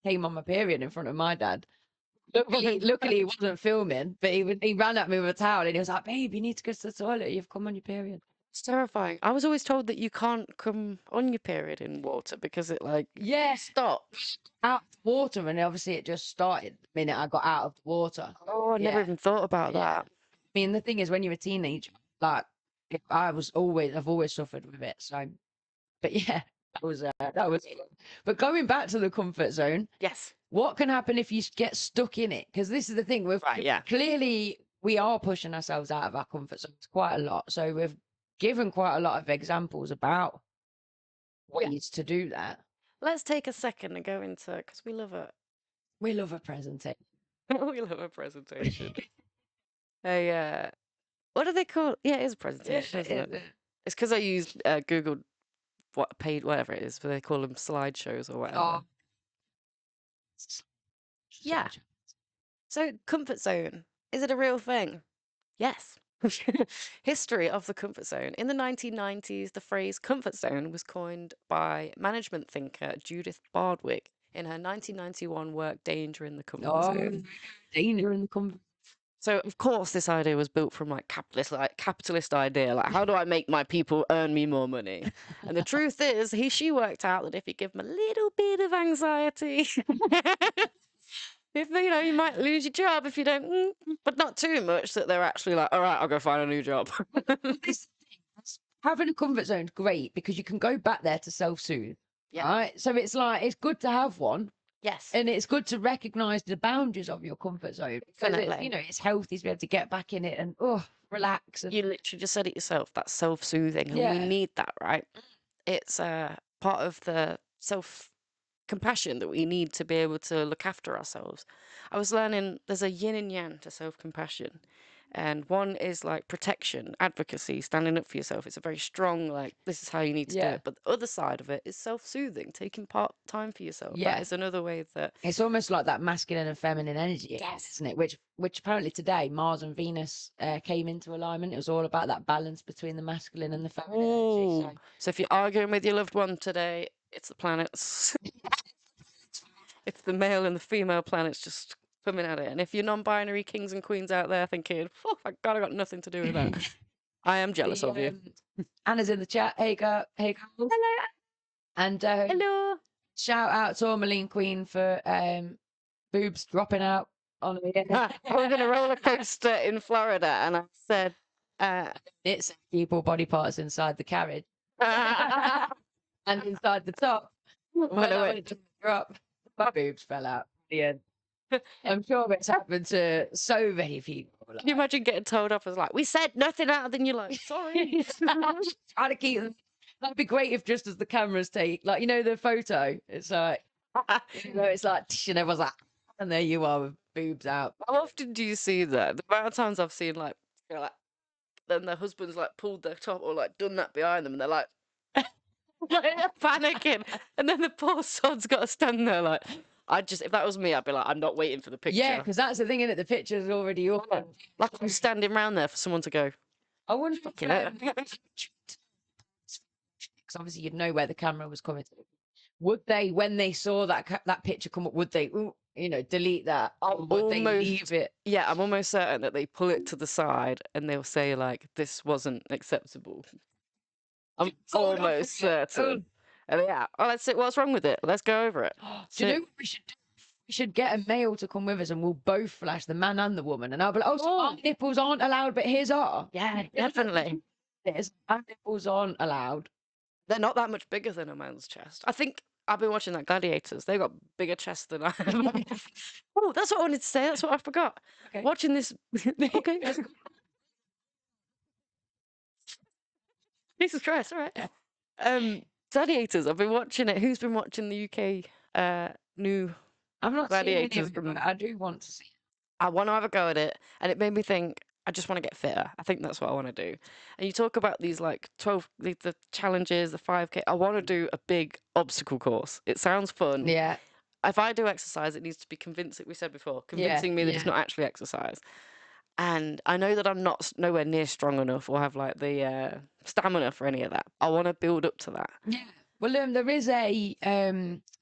came on my period in front of my dad. Luckily he wasn't filming, but he ran at me with a towel and he was like, "Babe, you need to go to the toilet. You've come on your period." It's terrifying. I was always told that you can't come on your period in water because it like Yeah, stops. out of the water, and obviously it just started the minute I got out of the water. Oh, I never Yeah. even thought about Yeah. that. I mean, the thing is, when you're a teenager, like, I've always suffered with it. So, but yeah, that was. But going back to the comfort zone, Yes. what can happen if you get stuck in it? Because this is the thing. Right, yeah. Clearly we are pushing ourselves out of our comfort zones quite a lot. So we've given quite a lot of examples about ways to do that. Let's take a second and go into because we love We love a presentation. we love a presentation. What do they call? Yeah, it is a presentation, isn't it? It's because I used Google whatever it is, but they call them slideshows or whatever. Oh, Yeah. So comfort zone, is it a real thing? Yes. History of the comfort zone. In the 1990s, the phrase comfort zone was coined by management thinker Judith Bardwick in her 1991 work Danger in the Comfort Zone. danger in the comfort. So of course this idea was built from like capitalist idea, like how do I make my people earn me more money? And the truth is, she worked out that if you give them a little bit of anxiety, if you might lose your job if you don't, but not too much that they're actually like, all right, I'll go find a new job. Having a comfort zone is great because you can go back there to self-soothe. Yeah. Right. So it's like it's good to have one. Yes. And it's good to recognize the boundaries of your comfort zone. Because Definitely. it's healthy to be able to get back in it and relax. And You literally just said it yourself. That's self-soothing, and we need that, right? It's part of the self-compassion that we need to be able to look after ourselves. I was learning there's a yin and yang to self-compassion, and one is like protection, advocacy, standing up for yourself. It's a very strong, like, this is how you need to do it. But the other side of it is self-soothing, taking time for yourself. That is another way that it's almost like that masculine and feminine energy, isn't it? Which apparently today Mars and Venus came into alignment. It was all about that balance between the masculine and the feminine energy. So if you're arguing with your loved one today, it's the planets. It's the male and the female planets just coming at it. And if you're non-binary kings and queens out there thinking, oh my God, I got nothing to do with that, I am jealous of you. Anna's in the chat. Hey, girl. Hey, girls. Hello. And hello. Shout out to Ormeline Queen for boobs dropping out on me. I was in a roller coaster in Florida and I said, it's people body parts inside the carriage and inside the top. When I went to drop, my boobs fell out. Yeah. I'm sure it's happened to so many people. Like, can you imagine getting told off as like, we said nothing out, then you're like, sorry. Trying to keep them. That'd be great if just as the cameras take, like, the photo, it's like, it's like, and everyone's like, and there you are with boobs out. How often do you see that? The amount of times I've seen like, then their husband's like pulled their top or like done that behind them and they're like, panicking. And then the poor sod's got to stand there like, if that was me, I'd be like, I'm not waiting for the picture. Yeah, because that's the thing, innit? The picture's already up. Like I'm standing around there for someone to go, I wonder because obviously you'd know where the camera was coming to. Would they, when they saw that picture come up, would they, delete that? Or would they leave it? Yeah, I'm almost certain that they pull it to the side and they'll say like, this wasn't acceptable. I'm almost certain. And yeah, let's see what's wrong with it. Let's go over it. Do you know what we should do? We should get a male to come with us and we'll both flash the man and the woman. And I'll be like, so our nipples aren't allowed, but his are. Yeah, definitely. Our nipples aren't allowed. They're not that much bigger than a man's chest. I think I've been watching that Gladiators. They've got bigger chests than I have. Oh, that's what I wanted to say. That's what I forgot. Okay. Watching this. Okay. Jesus Christ, all right. Yeah. Gladiators, I've been watching it. Who's been watching the UK new I'm not Gladiators? I do want to see it. I want to have a go at it, and it made me think, I just want to get fitter. I think that's what I want to do. And you talk about these like 12, the challenges, the 5K. I want to do a big obstacle course. It sounds fun. Yeah. If I do exercise, it needs to be convincing. We said before, convincing me that it's not actually exercise. And I know that I'm not nowhere near strong enough or have like the stamina for any of that. I want to build up to that. Yeah. Well, there is a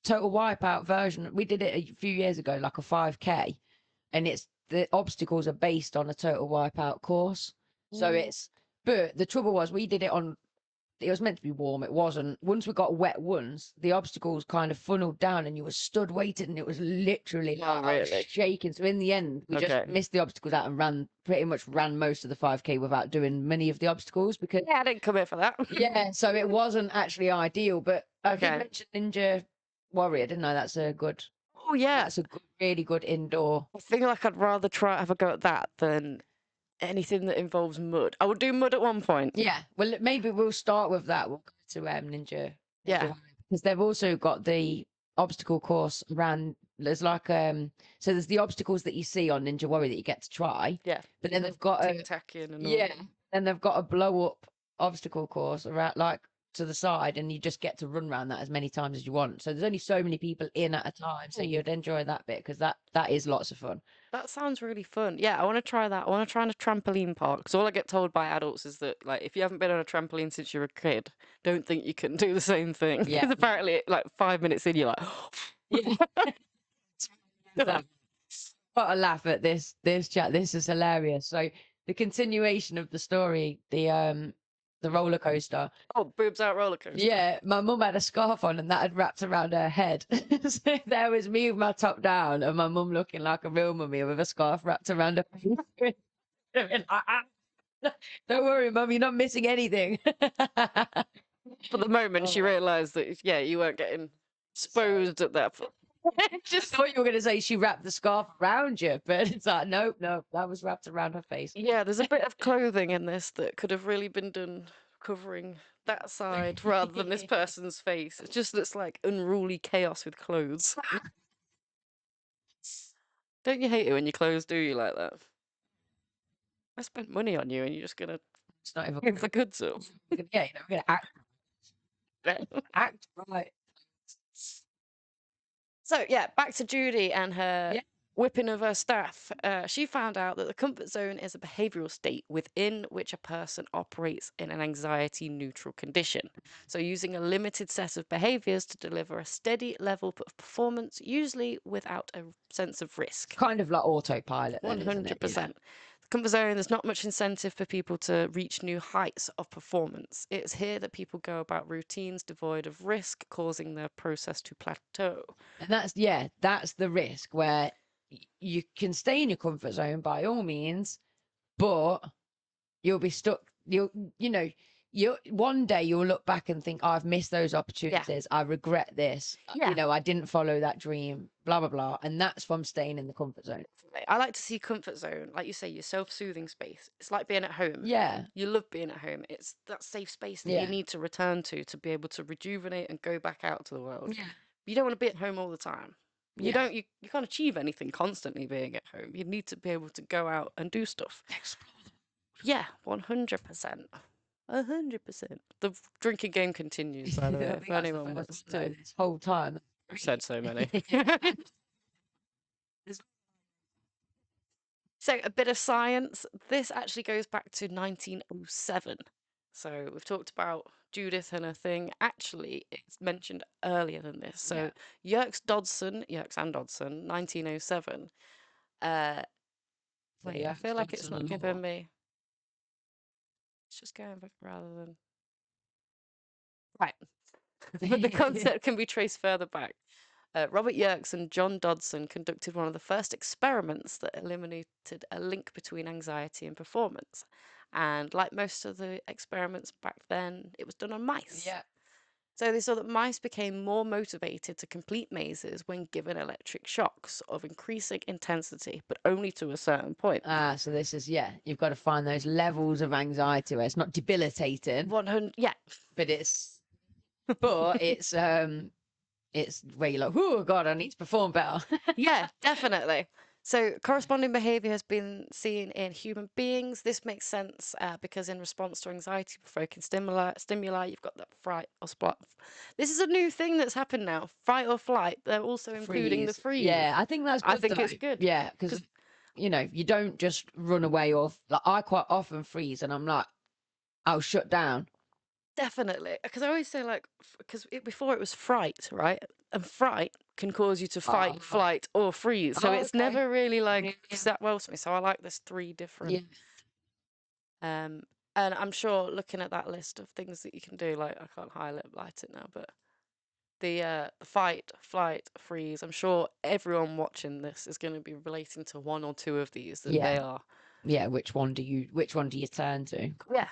total wipeout version. We did it a few years ago, like a 5K, and the obstacles are based on a total wipeout course. So but the trouble was we did it it was meant to be warm. It wasn't. Once we got wet once, the obstacles kind of funneled down and you were stood waiting and it was literally shaking. So in the end, we just missed the obstacles out and pretty much ran most of the 5K without doing many of the obstacles because... Yeah, I didn't come here for that. Yeah, so it wasn't actually ideal, but I did mention Ninja Warrior, didn't I? That's a good... Oh, yeah. That's a really good indoor... I feel like I'd rather have a go at that than... anything that involves mud. I would do mud at one point. Yeah. Well, maybe we'll start with that. We'll go to Ninja. Yeah. Because they've also got the obstacle course around. There's like so there's the obstacles that you see on Ninja Warrior that you get to try. Yeah. But then they've got tic-tacking and all. Yeah. Then they've got a blow up obstacle course around, like, to the side, and you just get to run around that as many times as you want. So there's only so many people in at a time. So you'd enjoy that bit because that is lots of fun. That sounds really fun. Yeah, I want to try that. I want to try on a trampoline park. Because all I get told by adults is that, like, if you haven't been on a trampoline since you were a kid, don't think you can do the same thing. Yeah. Because apparently, like, 5 minutes in, you're like, Yeah. Got to laugh at this chat. This is hilarious. So the continuation of the story, the roller coaster. oh, boobs out roller coaster. Yeah, my mum had a scarf on and that had wrapped around her head. So there was me with my top down and my mum looking like a real mummy with a scarf wrapped around her face. Don't worry, mum, you're not missing anything. For the moment, she Oh. realised that, yeah, you weren't getting exposed at that point. Just thought you were going to say she wrapped the scarf around you, but it's like, nope, that was wrapped around her face. Yeah, there's a bit of clothing in this that could have really been done covering that side rather than this person's face. It just looks like unruly chaos with clothes. Don't you hate it when your clothes do you like that? I spent money on you and you're just gonna It's not even. give the goods up. Yeah, we're going to act right. So yeah, back to Judy and her Yeah. whipping of her staff. She found out that the comfort zone is a behavioural state within which a person operates in an anxiety-neutral condition. So using a limited set of behaviours to deliver a steady level of performance, usually without a sense of risk. Kind of like autopilot. Then, isn't it? 100%. The comfort zone, there's not much incentive for people to reach new heights of performance. It's here that people go about routines devoid of risk, causing their process to plateau. And that's the risk where you can stay in your comfort zone by all means, but you'll be stuck. You one day you'll look back and think, oh, I've missed those opportunities. I regret this. Yeah. I didn't follow that dream, blah, blah, blah. And that's from staying in the comfort zone. I like to see comfort zone, like you say, your self-soothing space. It's like being at home. Yeah. You love being at home. It's that safe space that Yeah. you need to return to be able to rejuvenate and go back out to the world. Yeah. You don't want to be at home all the time. You Yeah. you can't achieve anything constantly being at home. You need to be able to go out and do stuff. Yeah, 100%. 100%. The drinking game continues, by the way, if anyone wants to. This whole time. I've said so many. So a bit of science. This actually goes back to 1907. So we've talked about Judith and her thing. Actually, it's mentioned earlier than this. So Yerkes and Dodson, 1907. I feel like it's not giving me. It's just going back rather than. Right. But the concept can be traced further back. Robert Yerkes and John Dodson conducted one of the first experiments that eliminated a link between anxiety and performance. And like most of the experiments back then, it was done on mice. Yeah. So they saw that mice became more motivated to complete mazes when given electric shocks of increasing intensity, but only to a certain point. So this is, you've got to find those levels of anxiety where it's not debilitating. 100, yeah. But it's where you're like, oh God, I need to perform better. Yeah, definitely. So corresponding behavior has been seen in human beings. This makes sense because in response to anxiety-provoking stimuli, you've got that fright or spot. This is a new thing that's happened now. Fight or flight. They're also including the freeze. Yeah, I think that's good. I think it's good. Yeah, because you don't just run away or like I quite often freeze and I'm like, I'll shut down. Definitely, because I always say because before it was fright, right? And fright can cause you to fight, flight, or freeze. So it's never really sat well to me. So I like this 3 different. Yeah. And I'm sure looking at that list of things that you can do, like I can't highlight it now, but the fight, flight, freeze. I'm sure everyone watching this is going to be relating to 1 or 2 of these that they are. Yeah. Which one do you turn to? Yeah.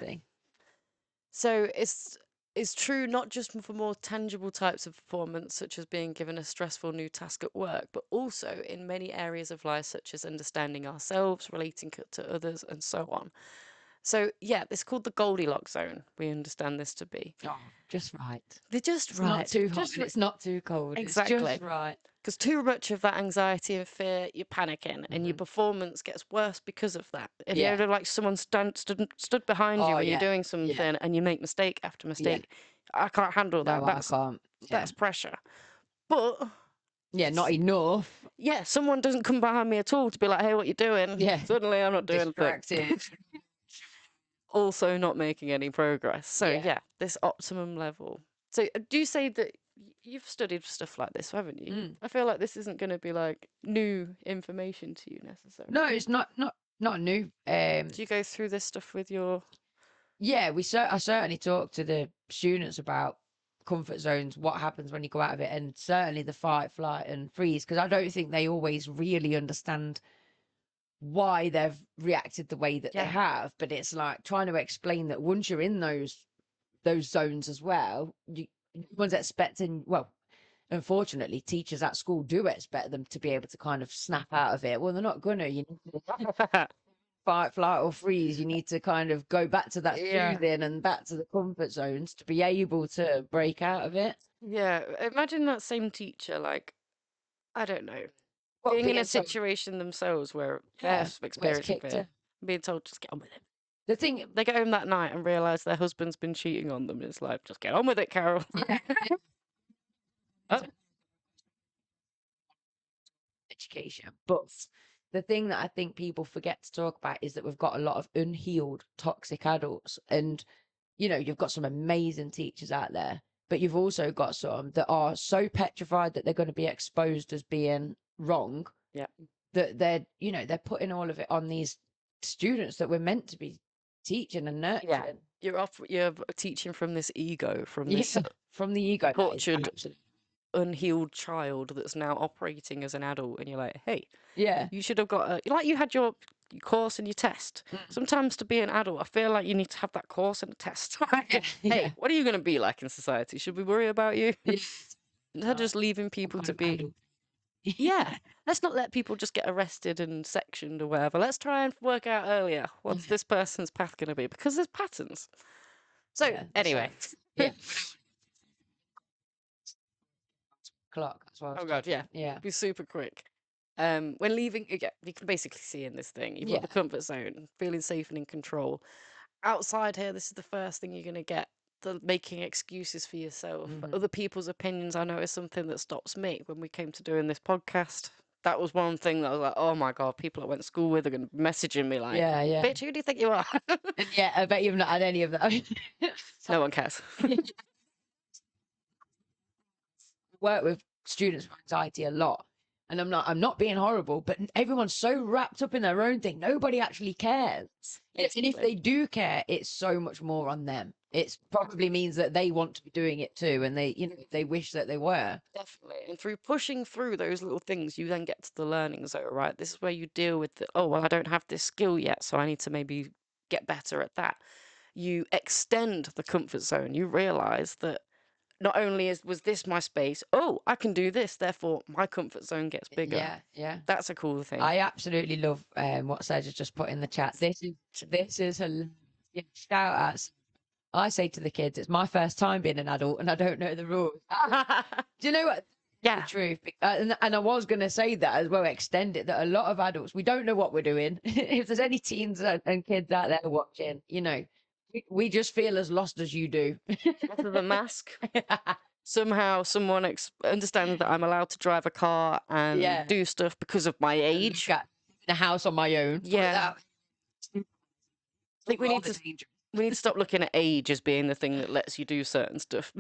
So it's true not just for more tangible types of performance, such as being given a stressful new task at work, but also in many areas of life, such as understanding ourselves, relating to others, and so on. So yeah, it's called the Goldilocks zone. We understand this to be. Oh, just right. They're just right. Not too hot. It's not too cold. Exactly. It's just right. Because too much of that anxiety and fear, you're panicking, and your performance gets worse because of that. If you Yeah. ever like someone stood behind you Oh, when you're yeah. doing Yeah. something and you make mistake after Yeah. mistake, I can't handle that. No, I can't. Yeah. That's pressure. But Yeah, not enough. yeah, someone doesn't come behind me at all to be like, "Hey, what you doing?" Yeah. Suddenly, I'm not doing anything. Distracted. Also, not making any progress. So Yeah. yeah, this optimum level. So do you say that you've studied stuff like this, haven't you? Mm. I feel like this isn't going to be like new information to you necessarily. No, it's not new. Do you go through this stuff with your? Yeah, I certainly talk to the students about comfort zones, what happens when you go out of it, and certainly the fight, flight, and freeze, because I don't think they always really understand why they've reacted the way that they Yeah. have. But it's like trying to explain that once you're in those zones as well, one's expecting, well, unfortunately, teachers at school do expect them to be able to kind of snap out of it. Well, they're not gonna. You need to fight, flight, or freeze. You need to kind of go back to that Yeah. soothing and back to the comfort zones to be able to break out of it. Yeah, imagine that same teacher, like, I don't know, What, being in being a told, situation themselves where yeah, they're where it's experiencing kicked fear, in. being told just get on with it. The thing, They get home that night and realise their husband's been cheating on them. It's like, just get on with it, Carol. yeah, Oh, education. But the thing that I think people forget to talk about is that we've got a lot of unhealed toxic adults. And, you know, you've got some amazing teachers out there, but you've also got some that are so petrified that they're going to be exposed as being wrong. Yeah. That they're putting all of it on these students that we're meant to be teaching and nurturing. you're teaching from this ego, from Yeah, this from the ego. That is tortured, absolutely- unhealed child that's now operating as an adult, and you're like, hey, Yeah. you should have got like you had your course and your test. Sometimes to be an adult, I feel like you need to have that course and a test. Hey, Yeah. what are you going to be like in society? Should we worry about you? Yeah. Instead of just leaving people to be. Adult. Yeah, let's not let people just get arrested and sectioned or whatever. Let's try and work out earlier what's this person's path going to be, because there's patterns. So Yeah, anyway, yeah. Clock. That's what I was oh god, yeah, Yeah. be super quick. When leaving, yeah, you can basically see in this thing, you've got Yeah. the comfort zone, feeling safe and in control. Outside here, this is the first thing you're going to get. The making excuses for yourself. Mhm. Other people's opinions, I know, is something that stops me when we came to doing this podcast. That was one thing that I was like, oh my god, people I went to school with are going to be messaging me like, Yeah, yeah. bitch, who do you think you are? And yeah, I bet you've not had any of that. No one cares. Work with students with anxiety a lot. And I'm not being horrible, but everyone's so wrapped up in their own thing. Nobody actually cares. And if Instantly. they do care, it's so much more on them. It probably means that they want to be doing it too, and they wish that they were. Definitely. And through pushing through those little things, you then get to the learning zone, right? This is where you deal with the, oh, well, I don't have this skill yet, so I need to maybe get better at that. You extend the comfort zone. You realize that not only was this my space, oh, I can do this, therefore my comfort zone gets bigger. Yeah, yeah. That's a cool thing. I absolutely love what Serge just put in the chat. This is a shout out. I say to the kids, it's my first time being an adult and I don't know the rules. Do you know what? Yeah. The truth. And I was going to say that as well, extend it, that a lot of adults, we don't know what we're doing. If there's any teens and kids out there watching, we just feel as lost as you do. After the mask, somehow someone understands that I'm allowed to drive a car and Yeah. do stuff because of my age. Got a house on my own. Yeah. I think we need to stop looking at age as being the thing that lets you do certain stuff.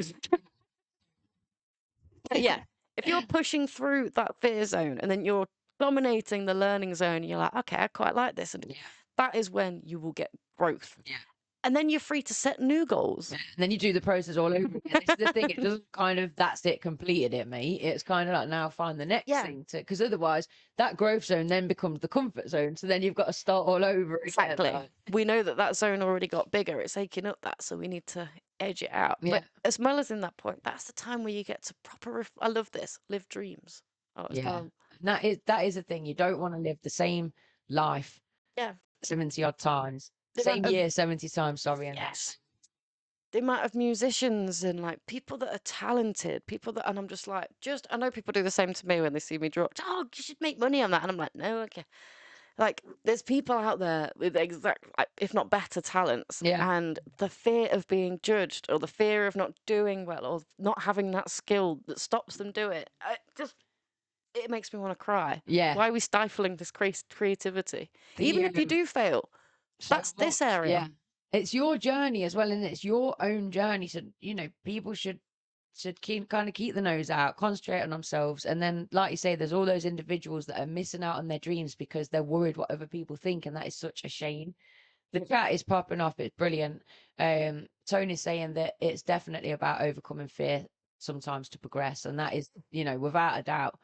But yeah, if you're pushing through that fear zone and then you're dominating the learning zone, you're like, okay, I quite like this. And Yeah. that is when you will get growth. Yeah. And then you're free to set new goals. And then you do the process all over again. This is the thing. It doesn't kind of, that's it, completed it, mate. It's kind of like, now find the next Yeah. thing to, because otherwise that growth zone then becomes the comfort zone. So then you've got to start all over again. Exactly. Like, We know that zone already got bigger. It's aching up that, so we need to edge it out. Yeah. But as well as in that point, that's the time where you get to proper. I love this. Live dreams. Oh, it's yeah. calm. That is the thing. You don't want to live the same life. Yeah. 70 odd times. Did Same I- year, 70 times, sorry. And Yes. the amount of musicians and like people that are talented, people that, and I'm just like, I know people do the same to me when they see me draw. Oh, you should make money on that. And I'm like, no, okay. Like, there's people out there with exact, like, if not better talents, Yeah. and the fear of being judged or the fear of not doing well or not having that skill that stops them do it, it makes me want to cry. Yeah. Why are we stifling this creativity? The, Even if you do fail, so that's this much, area. yeah. It's your journey as well, and it's your own journey. So, people should keep the nose out, concentrate on themselves. And then, like you say, there's all those individuals that are missing out on their dreams because they're worried what other people think. And that is such a shame. The chat is popping off. It's brilliant. Tony's saying that it's definitely about overcoming fear sometimes to progress. And that is, without a doubt.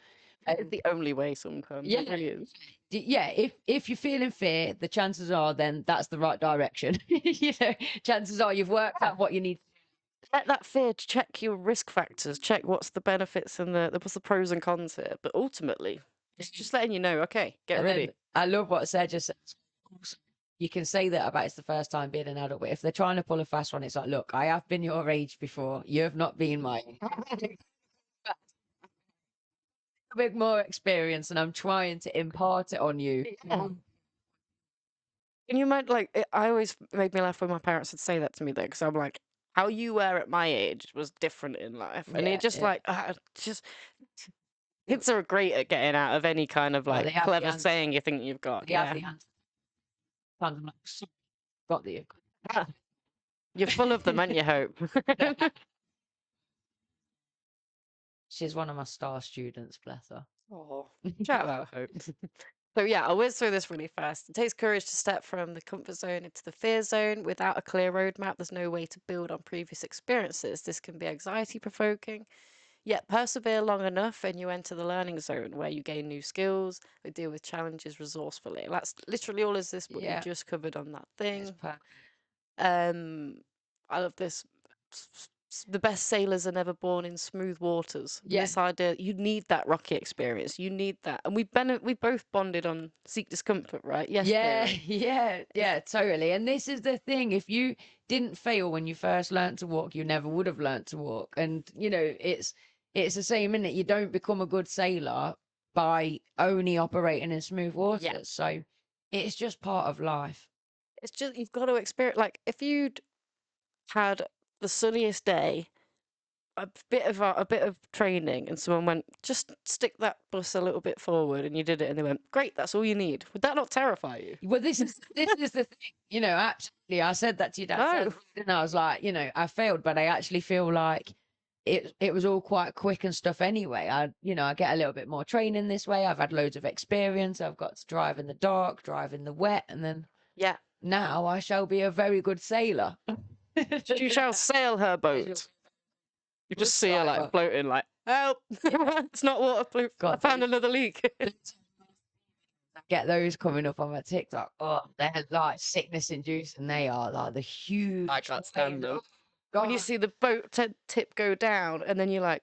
It's the only way sometimes. Yeah. It really is. Yeah, if you're feeling fear, the chances are then that's the right direction. Chances are you've worked out what you need. Let that fear check your risk factors, check what's the benefits and what's the pros and cons here. But ultimately, it's just letting you know, okay, get And ready. then I love what Sarah just said. You can say that about it's the first time being an adult, but if they're trying to pull a fast one, it's like, look, I have been your age before. You have not been mine. A bit more experience, and I'm trying to impart it on you. Yeah. Can you imagine, like, I always made me laugh when my parents would say that to me, though, because I'm like, how you were at my age was different in life. And Yeah, you're just yeah. like, kids are great at getting out of any kind of Well, like they have the clever answer. saying you think you've got. They have the answer. I'm like, got the. You're full of them, aren't you, Hope? She's one of my star students, bless her. Oh, shout out, Hope. So yeah, I'll whiz through this really fast. It takes courage to step from the comfort zone into the fear zone. Without a clear roadmap, there's no way to build on previous experiences. This can be anxiety provoking. Yet persevere long enough and you enter the learning zone where you gain new skills, or deal with challenges resourcefully. That's literally all is this what you just covered on that thing. I love this. The best sailors are never born in smooth waters. Yeah. This idea, you need that rocky experience. You need that, and we both bonded on seek discomfort, right? Yes. Yeah, totally. And this is the thing: if you didn't fail when you first learned to walk, you never would have learned to walk. And it's the same, isn't it? You don't become a good sailor by only operating in smooth waters. Yeah. So it's just part of life. It's just you've got to experience. Like if you'd had the sunniest day, a bit of training, and someone went, just stick that bus a little bit forward, and you did it, and they went, great, that's all you need. Would that not terrify you? Well, this is the thing. Absolutely. I said that to your dad, and I was like, I failed, but I actually feel like it was all quite quick and stuff anyway. I get a little bit more training this way. I've had loads of experience. I've got to drive in the dark, drive in the wet, and then now I shall be a very good sailor. You shall sail her boat. You just see her like floating, like, help! It's not waterproof. I found another leak. I get those coming up on my TikTok. Oh, they're like sickness inducing. They are like the huge. I can't stand them. When you see the boat tip go down, and then you're like,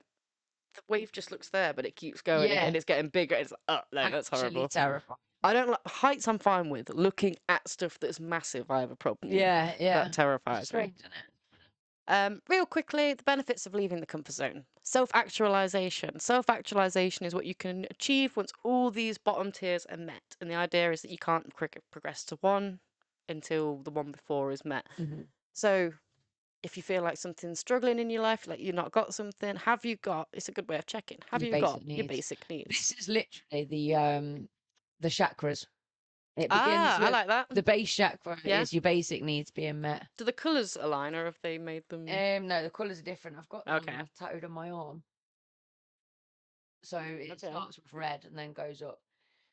the wave just looks there, but it keeps going, and it's getting bigger. It's no, that's horrible. Terrifying. I don't like heights. I'm fine with looking at stuff that's massive. I have a problem. Yeah. That terrifies Strange, me. isn't it? Real quickly, the benefits of leaving the comfort zone. Self-actualization. Self-actualization is what you can achieve once all these bottom tiers are met. And the idea is that you can't progress to one until the one before is met. Mm-hmm. So if you feel like something's struggling in your life, like you've not got something, have you got, it's a good way of checking, have you got your basic needs? This is literally the chakras. It begins I like that. The base chakra is your basic needs being met. Do the colours align, or have they made them? No, the colours are different. I've got them Okay. tattooed on my arm. So it starts with red and then goes up.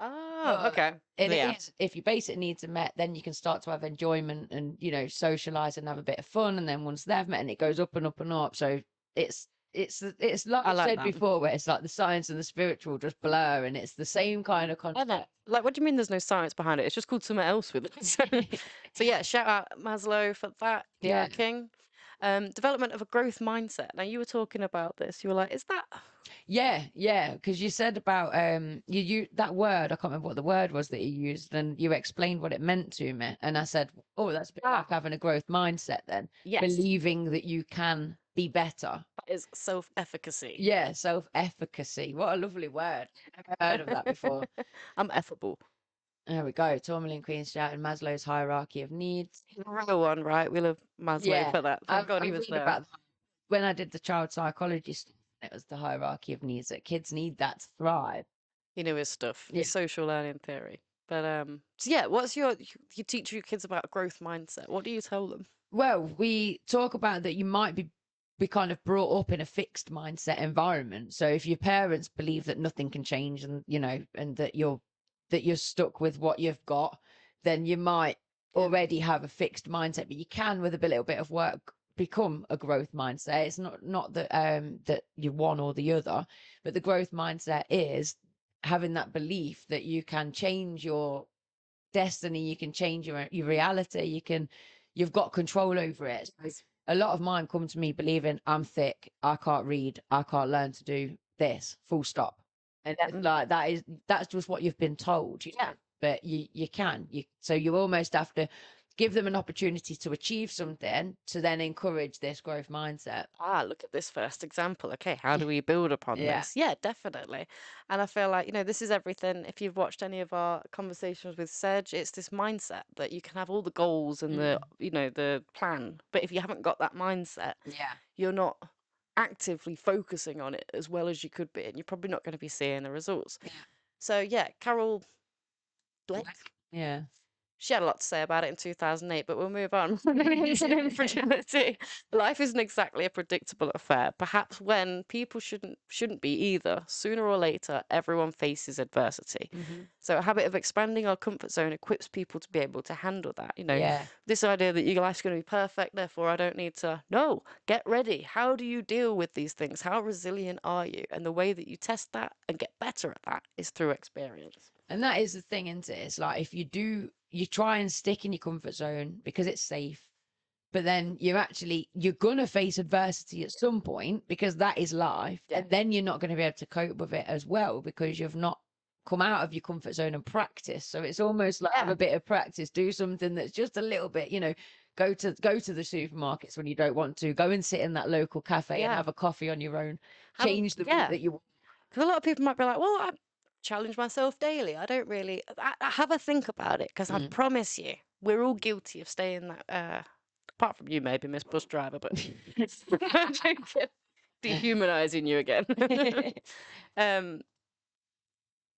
Oh, okay. It is, if your basic needs are met, then you can start to have enjoyment and socialize and have a bit of fun. And then once they've met, and it goes up and up and up. So it's like I said before, where it's like the science and the spiritual just blur, and it's the same kind of concept. Like, what do you mean there's no science behind it? It's just called something else with it. So yeah, shout out Maslow for that. You're a king. Development of a growth mindset. Now you were talking about this. You were like, is that Yeah, because you said about you that word, I can't remember what the word was that you used, and you explained what it meant to me, and I said, oh, that's a bit like having a growth mindset then, Yes. believing that you can be better. That is self-efficacy. Yeah, self-efficacy. What a lovely word. Never heard of that before. I'm effable. There we go. Tourmaline Queen shouting Maslow's hierarchy of needs. He's a real one, right? We love Maslow Yeah, for that. Thank God I he was read there. about when I did the child psychology stuff, it was the hierarchy of needs that kids need that to thrive. He knew his stuff. Yeah. His social learning theory. But so yeah, what's you teach your kids about growth mindset? What do you tell them? Well, we talk about that you might be kind of brought up in a fixed mindset environment. So if your parents believe that nothing can change and and that you're stuck with what you've got, then you might already have a fixed mindset, but you can with a little bit of work become a growth mindset. It's not that that you're one or the other, but the growth mindset is having that belief that you can change your destiny, you can change your reality, you've got control over it. So a lot of mine come to me believing I'm thick, I can't read, I can't learn to do this, full stop. And like that's just what you've been told, Yeah. but you can. So you almost have to give them an opportunity to achieve something to then encourage this growth mindset. Look at this first example. Okay, how do we build upon Yeah. this? Yeah, definitely. And I feel like, this is everything. If you've watched any of our conversations with Sedge, it's this mindset that you can have all the goals and the plan. But if you haven't got that mindset, Yeah. you're not actively focusing on it as well as you could be, and you're probably not going to be seeing the results. Yeah. So yeah, Carol Dweck. Yeah. She had a lot to say about it in 2008, but we'll move on. Infertility. Life isn't exactly a predictable affair. Perhaps when people shouldn't be either. Sooner or later, everyone faces adversity. So a habit of expanding our comfort zone equips people to be able to handle that. Yeah. This idea that your life's going to be perfect, therefore I don't need to. No, get ready. How do you deal with these things? How resilient are you? And the way that you test that and get better at that is through experience. And that is the thing, isn't it? It's like if you try and stick in your comfort zone because it's safe, but then you're gonna face adversity at some point because that is life. Yeah. And then you're not going to be able to cope with it as well because you've not come out of your comfort zone and practice. So it's almost like have a bit of practice, do something that's just a little bit, go to the supermarkets when you don't want to, go and sit in that local cafe and have a coffee on your own, change the route that you want. Because a lot of people might be like, well, I challenge myself daily. I don't really. I have a think about it because I promise you, we're all guilty of staying that. Apart from you, maybe, Miss Bus Driver, but dehumanizing you again.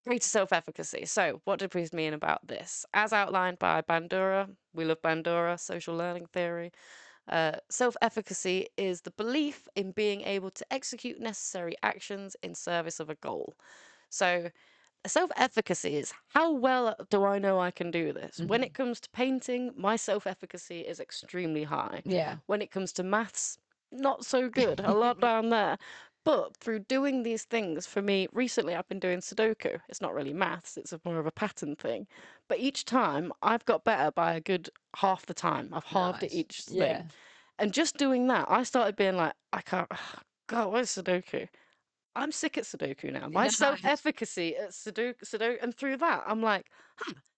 Greater self-efficacy. So, what did we mean about this? As outlined by Bandura, we love Bandura, social learning theory. Self-efficacy is the belief in being able to execute necessary actions in service of a goal. So self-efficacy is how well do I know I can do this? When it comes to painting, my self-efficacy is extremely high. Yeah. When it comes to maths, not so good, a lot down there. But through doing these things, for me, recently I've been doing Sudoku. It's not really maths, it's more of a pattern thing. But each time I've got better by a good half the time. I've halved it each thing. And just doing that, I started being like, I can't, God, what is Sudoku? I'm sick at Sudoku now. My self-efficacy at Sudoku, and through that, I'm like,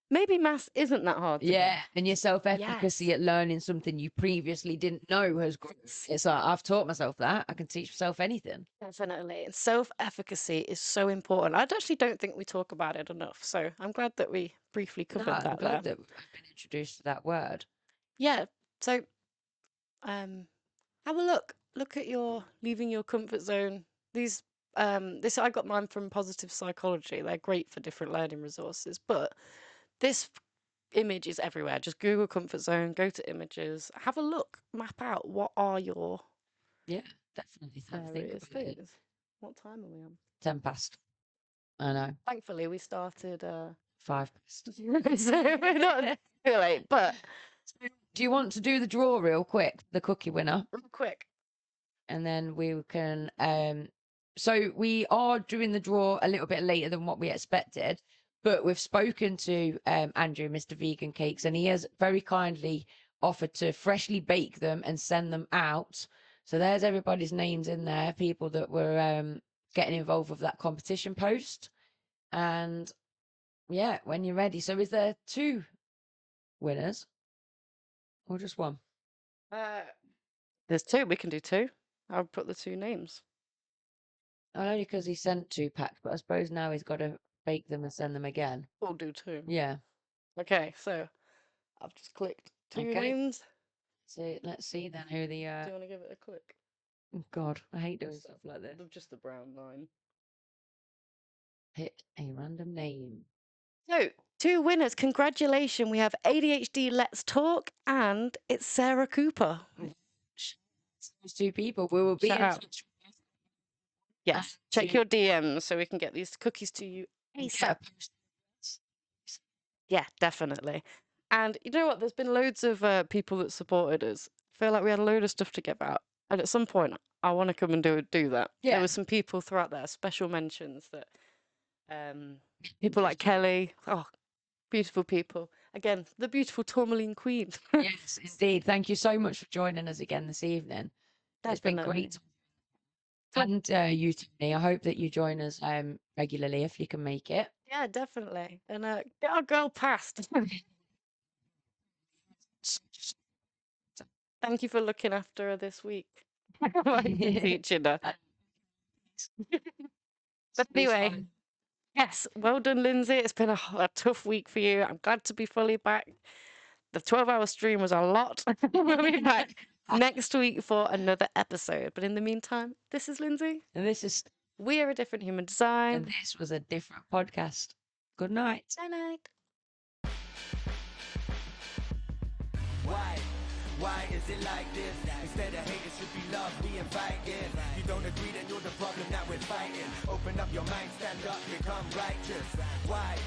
maybe maths isn't that hard to do. And your self-efficacy at learning something you previously didn't know has grown. It's like, I've taught myself that. I can teach myself anything. Definitely. And self-efficacy is so important. I actually don't think we talk about it enough. So I'm glad that we briefly covered that. I'm glad that I've been introduced to that word. Yeah. So have a look. Look at your leaving your comfort zone. These this I got mine from Positive Psychology. They're great for different learning resources, but this image is everywhere. Just Google comfort zone, go to images, have a look, map out what are your definitely various things. What time are we on? 10 past. I know. Thankfully, we started 5 past. so we're not too late. But do you want to do the draw real quick, the cookie winner? Real quick. And then we can so we are doing the draw a little bit later than what we expected, but we've spoken to Andrew, Mr. Vegan Cakes, and he has very kindly offered to freshly bake them and send them out. So there's everybody's names in there, people that were getting involved with that competition post. And yeah, when you're ready. So is there 2 winners or just 1? There's 2. We can do 2. I'll put the 2 names. Well, only because he sent 2 packs, but I suppose now he's got to bake them and send them again. We'll do 2. Yeah. Okay, so I've just clicked 2 Okay. names. So let's see then who the. Do you want to give it a click? Oh God, I hate doing stuff like this. Just the brown line. Pick a random name. So, 2 winners. Congratulations. We have ADHD Let's Talk and it's Sarah Cooper. Those 2 people. We will be Shout in out. touch. Yes. Check your DMs so we can get these cookies to you ASAP. Yeah, definitely. And you know what? There's been loads of people that supported us. I feel like we had a load of stuff to give out. And at some point, I want to come and do that. Yeah. There were some people throughout there, special mentions that people like Kelly. Oh, beautiful people. Again, the beautiful tourmaline queen. Yes, indeed. Thank you so much for joining us again this evening. It's been great. And you, Tony, I hope that you join us regularly if you can make it. Yeah, definitely. And get our girl past. Thank you for looking after her this week. Like teaching her. But anyway, yes, well done, Lindsay. It's been a tough week for you. I'm glad to be fully back. The 12-hour stream was a lot. We'll be back next week for another episode. But in the meantime, this is Lindsay. And this is. We are a different human design. And this was a different podcast. Good night. Good night. Why is it like this? Instead of hate, it should be love we invite in. You don't agree, then you're the problem that we're fighting. Open up your mind, stand up, become righteous. Why?